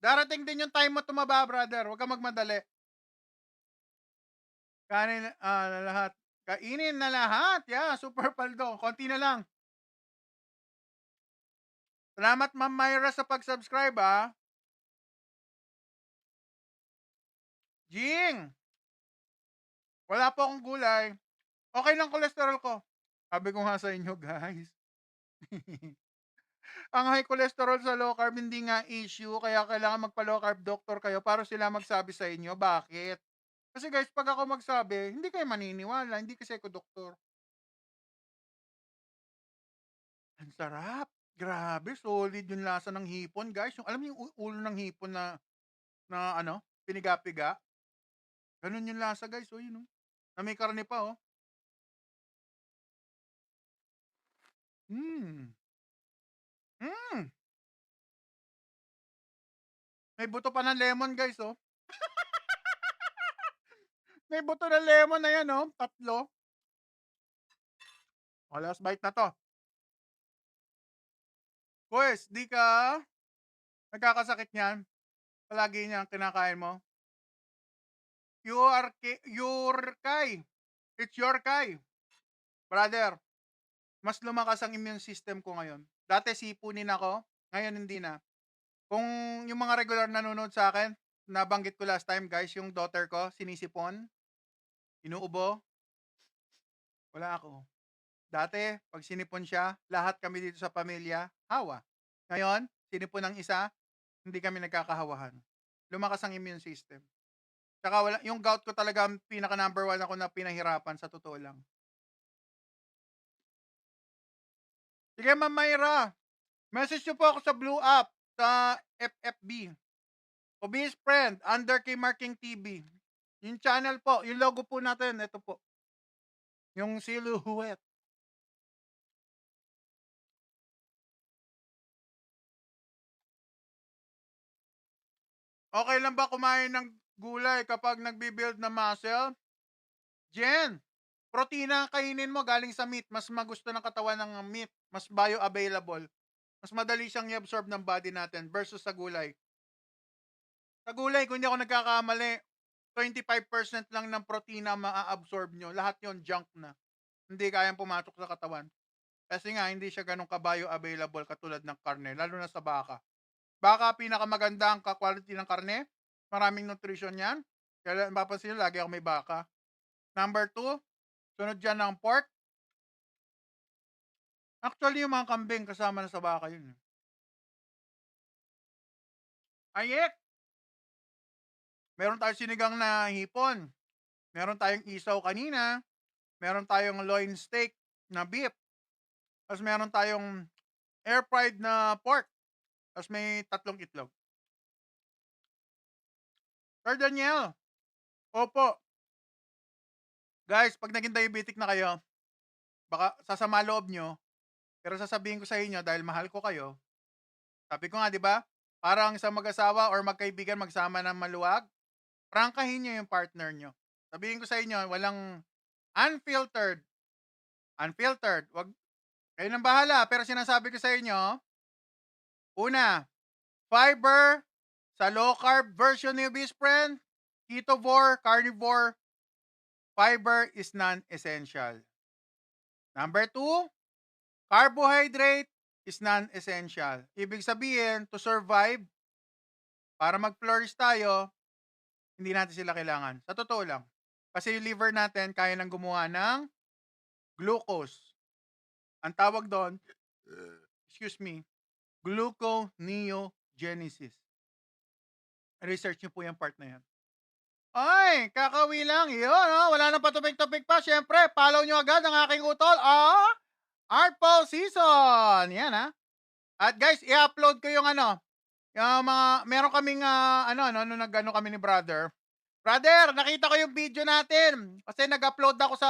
Darating din yung time mo tumaba, brother. Huwag kang magmadali. Kanin lahat. Kainin na lahat. Yeah, super paldo. Konti na lang. Salamat, Ma'am Myra, sa pag-subscribe, ah. Jing, wala po akong gulay. Okay lang cholesterol ko. Sabi ko nga sa inyo, guys. Ang high cholesterol sa low carb hindi nga issue, kaya kailangan magpa-low carb doctor kayo para sila magsabi sa inyo. Bakit? Kasi guys, pag ako magsabi, hindi kayo maniniwala, hindi kasi ako doktor. Ang sarap. Grabe, solid yung lasa ng hipon, guys. Yung, alam niyo yung ulo ng hipon na ano, piniga-piga. Ganun yung lasa, guys. Oh, yun, oh. Na may karne pa, oh. Mm. Mm. May buto pa ng lemon, guys, oh. May buto ng lemon na yan, oh. 3. O, last bite na to. Pues, di ka nagkakasakit niyan. Palagi niyang kinakain mo. Your Kai. It's your Kai. Brother, mas lumakas ang immune system ko ngayon. Dati sipunin ako, ngayon hindi na. Kung yung mga regular nanonood sa akin, nabanggit ko last time, guys, yung daughter ko, sinisipon, inuubo, wala ako. Dati, pag sinipon siya, lahat kami dito sa pamilya, hawa. Ngayon, sinipon ng isa, hindi kami nagkakahawahan. Lumakas ang immune system. Tsaka wala, yung gout ko talaga ang pinaka number 1 ako na pinahirapan sa totoo lang. Sige, Ma'am Myra, message niyo po ako sa Blue App, sa FFB. Obese Friend, under kay Marking TV. Yung channel po, yung logo po natin, ito po. Yung silhouette. Okay lang ba kumain ng gulay kapag nagbi-build ng muscle? Jen, protina ang kainin mo galing sa meat. Mas magusto ng katawan ng meat. Mas bioavailable. Mas madali siyang i-absorb ng body natin versus sa gulay. Sa gulay, kung hindi ako nagkakamali, 25% lang ng protina maa-absorb nyo. Lahat yon junk na. Hindi kayang pumasok sa katawan. Kasi nga, hindi siya ganun ka-bioavailable katulad ng karne, lalo na sa baka. Baka pinakamaganda ang quality ng karne. Maraming nutrition yan. Kaya mapapansin nyo, lagi ako may baka. Number 2, sunod dyan ng pork. Actually, yung mga kambing kasama na sa baka yun. Ayek! Meron tayong sinigang na hipon. Meron tayong isaw kanina. Meron tayong loin steak na beef. Tapos meron tayong air fried na pork. Tapos may 3 itlog. Sir Daniel, opo. Guys, pag naging diabetic na kayo, baka sasama loob nyo, pero sasabihin ko sa inyo dahil mahal ko kayo, sabi ko nga, di ba? Parang isang mag-asawa or magkaibigan magsama ng maluwag, prangkahin nyo yung partner nyo. Sabihin ko sa inyo, walang unfiltered. Unfiltered. Wag, kayo nang bahala. Pero sinasabi ko sa inyo, una, fiber sa low carb version ni Obese Friend, ketovore, carnivore, fiber is non-essential. Number 2, carbohydrate is non-essential. Ibig sabihin, to survive, para mag-flourish tayo, hindi natin sila kailangan. Sa totoo lang. Kasi yung liver natin, kaya nang gumawa ng glucose. Ang tawag doon, excuse me, gluconeogenesis. Research nyo po yung part na yan. Ay, kakawi lang. Yun, oh. Wala nang patupik-tupik pa. Siyempre, follow nyo agad ang aking utol. Artful Season. Yan, ha. At guys, i-upload ko yung yung mga, meron kaming, nung nag-ano kami ni brother. Brother, nakita ko yung video natin. Kasi mag-upload ako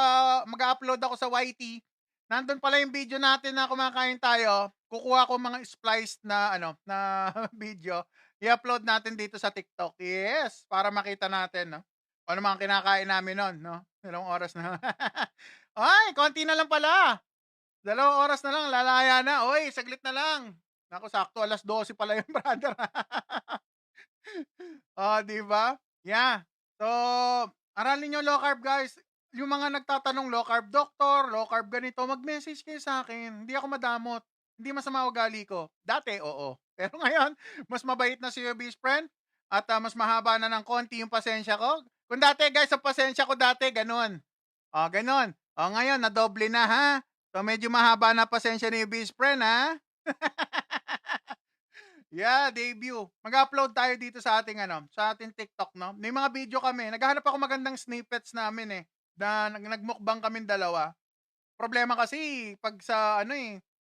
sa YT. Nandun pala yung video natin na kumakain tayo. Kukuha ko mga spliced na, na video. I-upload natin dito sa TikTok. Yes, para makita natin, no? Ano mga kinakain namin nun, no? Ilang oras na. Ay, konti na lang pala. 2 oras na lang, lalaya na. Oy, saglit na lang. Naku, sakto, 12:00 pala yung brother. Di ba? Yeah. So, aralin nyo low carb, guys. Yung mga nagtatanong low carb doctor, low carb ganito, mag-message kayo sa akin. Hindi ako madamot. Hindi masama ugali ko. Dati, oo. Pero ngayon, mas mabait na si best friend at mas mahaba na ng konti yung pasensya ko. Kung dati, guys, ang pasensya ko dati, ganun. O, ganun. O, ngayon, nadoble na, ha? So, medyo mahaba na pasensya ni best friend, ha? Yeah, debut. Mag-upload tayo dito sa ating sa ating TikTok, no? May mga video kami. Naghahanap ako magandang snippets namin na nagmukbang kaming dalawa. Problema kasi pag sa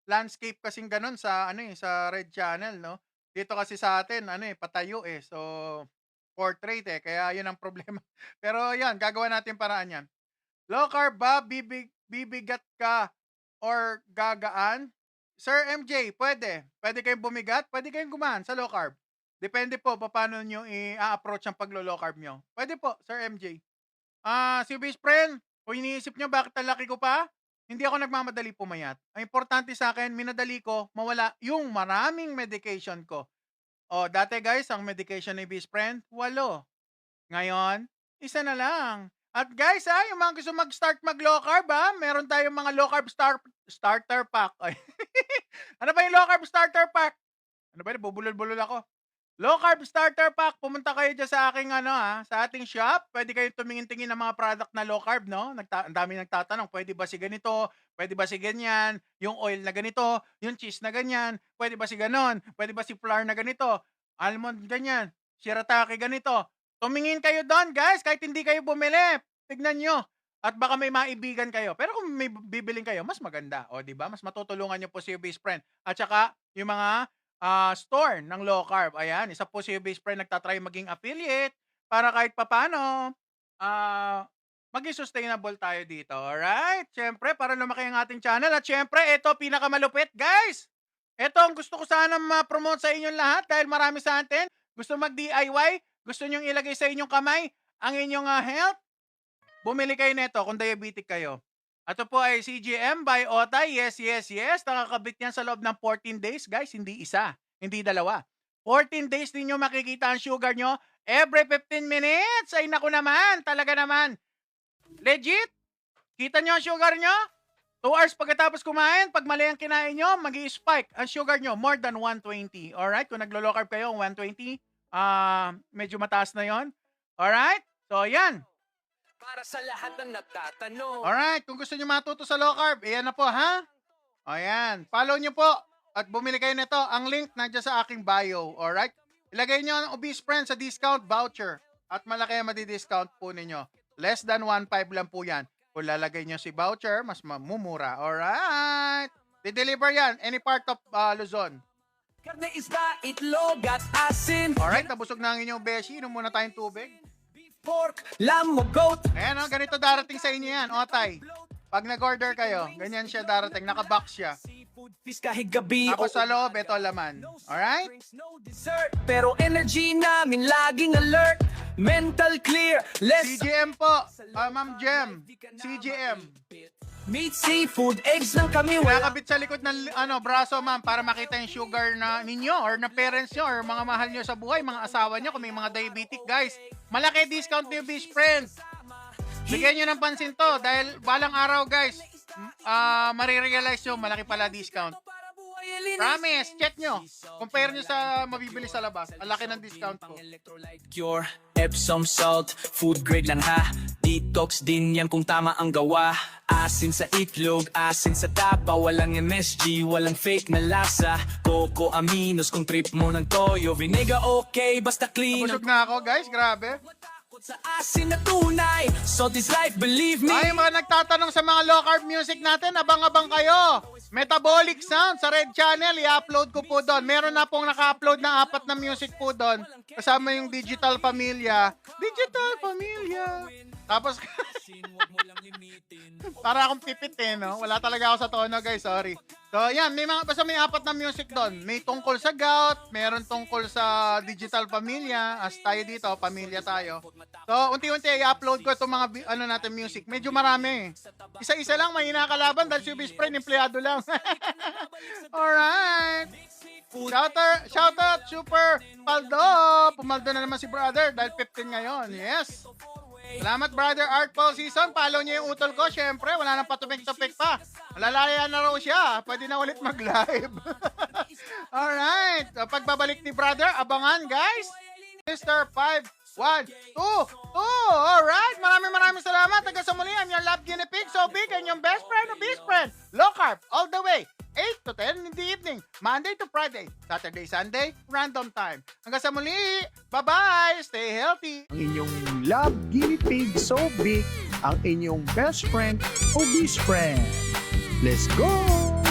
landscape kasing ganun sa sa Red Channel, no? Dito kasi sa atin patayo So portrait kaya 'yun ang problema. Pero 'yan, gagawa natin paraan 'yan. Low carb ba bibigat ka or gagaan? Sir MJ, pwede. Pwede kayong bumigat, pwede kayong gumaan sa low carb. Depende po paano niyo i-approach ang paglo-low carb niyo. Pwede po, Sir MJ. Si best friend, kung iniisip niyo bakit ang laki ko pa, hindi ako nagmamadali pumayat. Ang importante sa akin, minadali ko mawala yung maraming medication ko. O, dati guys, ang medication ni best friend, 8. Ngayon, 1 na lang. At guys, yung mga gusto mag-start mag-low carb, meron tayong mga low carb starter pack. Ay. Ano ba yung low carb starter pack? Ano ba yun? Bubulol-bulol ako. Low carb starter pack, pumunta kayo dyan sa aking sa ating shop. Pwede kayo tumingin-tingin ng mga product na low carb, no? Ang dami nagtatanong, pwede ba si ganito? Pwede ba si ganyan? Yung oil na ganito, yung cheese na ganyan, pwede ba si ganon? Pwede ba si flour na ganito? Almond ganyan, shirataki ganito. Tumingin kayo doon, guys, kahit hindi kayo bumili. Tignan nyo. At baka may maibigan kayo. Pero kung may bibiling kayo, mas maganda. O, di ba? Mas matutulungan nyo po si best friend. At saka, yung mga store ng low carb. Ayan, isa po si best friend nagtatry maging affiliate para kahit papano maging sustainable tayo dito. Alright? Siyempre, para lumaki ang ating channel. At siyempre, ito, pinakamalupit, guys. Ito ang gusto ko sana ma-promote sa inyong lahat dahil marami sa atin. Gusto mag-DIY? Gusto nyong ilagay sa inyong kamay ang inyong health? Bumili kayo nito kung diabetic kayo. Ito po ay CGM by Otay. Yes, yes, yes. Nakakabit yan sa loob ng 14 days. Guys, hindi isa. Hindi dalawa. 14 days ninyo makikita ang sugar nyo. Every 15 minutes. Ay naku naman. Talaga naman. Legit. Kita nyo ang sugar nyo? 2 hours pagkatapos kumain, pag mali ang kinain nyo, mag-i-spike ang sugar nyo. More than 120. Alright? Kung naglo-low carb kayo, 120. Medyo mataas na yon. Alright? So, yan. Para sa lahat ng nagtatanong. Alright, kung gusto nyo matuto sa low carb, ayan na po, ha? Ayan, follow nyo po at bumili kayo nito. Ang link nandiyan sa aking bio, alright? Ilagay nyo ang obese friend sa discount voucher at malaki ang madi-discount po ninyo. Less than 1.5 lang po yan. Kung lalagay nyo si voucher, mas mamumura, alright? Di-deliver yan, any part of Luzon. Karne, isda, itlog at asin. Alright, nabusog na ang inyong beshi. Inom muna tayong tubig. Pork, lamb o goat. Ayan ganito darating sa inyo yan, Otay. Pag nag-order kayo, ganyan siya darating, naka-box siya. Seafood, fish kahit gabi. Tapos sa loob, ito laman. Alright? No dessert, pero energy namin laging alert. Mental clear, less CGM po, Ma'am Jem, CGM. meat, seafood, eggs lang kami. Wala Nakakabit sa likod ng braso, ma'am, para makita yung sugar na ninyo or na parents nyo or mga mahal nyo sa buhay, mga asawa nyo, kung may mga diabetic, guys. Malaki discount niyo, best friend. Bigyan nyo ng pansin to dahil balang araw, guys, marirealize nyo, malaki pala discount. Promise, check nyo. Compare nyo sa mabibili sa labas. Ang laki ng discount ko. Cure, Epsom salt, food grade lang ha. Detox din yan kung tama ang gawa. Asin sa itlog, asin sa tapa. Walang MSG, walang fake na lasa. Coco aminos kung trip mo ng toyo. Vinegar okay, basta clean. Busog na ako, guys. Grabe. Sa asin na tunay, so this life, believe me. Ay, mga nagtatanong sa mga low carb music natin, abang-abang kayo. Metabolic Sound sa Red Channel, i-upload ko po doon. Meron na pong naka-upload na 4 na music po doon. Kasama yung Digital Familia. Digital Familia. Tapos, para akong pipit no? Wala talaga ako sa tono, guys. Sorry. So, yan. Basta may 4 na music doon. May tungkol sa gout. Meron tungkol sa Digital Familia. As tayo dito, pamilya tayo. So, unti-unti i-upload ko itong mga natin music. Medyo marami. Isa-isa lang, may inakalaban dahil si best friend, empleyado lang. Alright. Shout out, Super Paldo. Pumaldo na naman si brother dahil 15 ngayon. Yes. Salamat, Brother Art Paul Season. Follow niyo yung utol ko. Syempre, wala nang patupik-tupik pa. Malalaya na raw siya. Pwede na ulit mag-live. Alright. So, pagbabalik ni Brother, abangan, guys. Mr. 512. Alright. Maraming salamat. Hanggang sa muli, I'm your love guinea pig. So big and yung best friend of best friend. Low carb all the way. 8 to 10 in the evening. Monday to Friday. Saturday, Sunday, random time. Hanggang sa muli. Bye-bye. Stay healthy. Ang inyong love guinea pig so big, ang inyong best friend, obese friend. Let's go!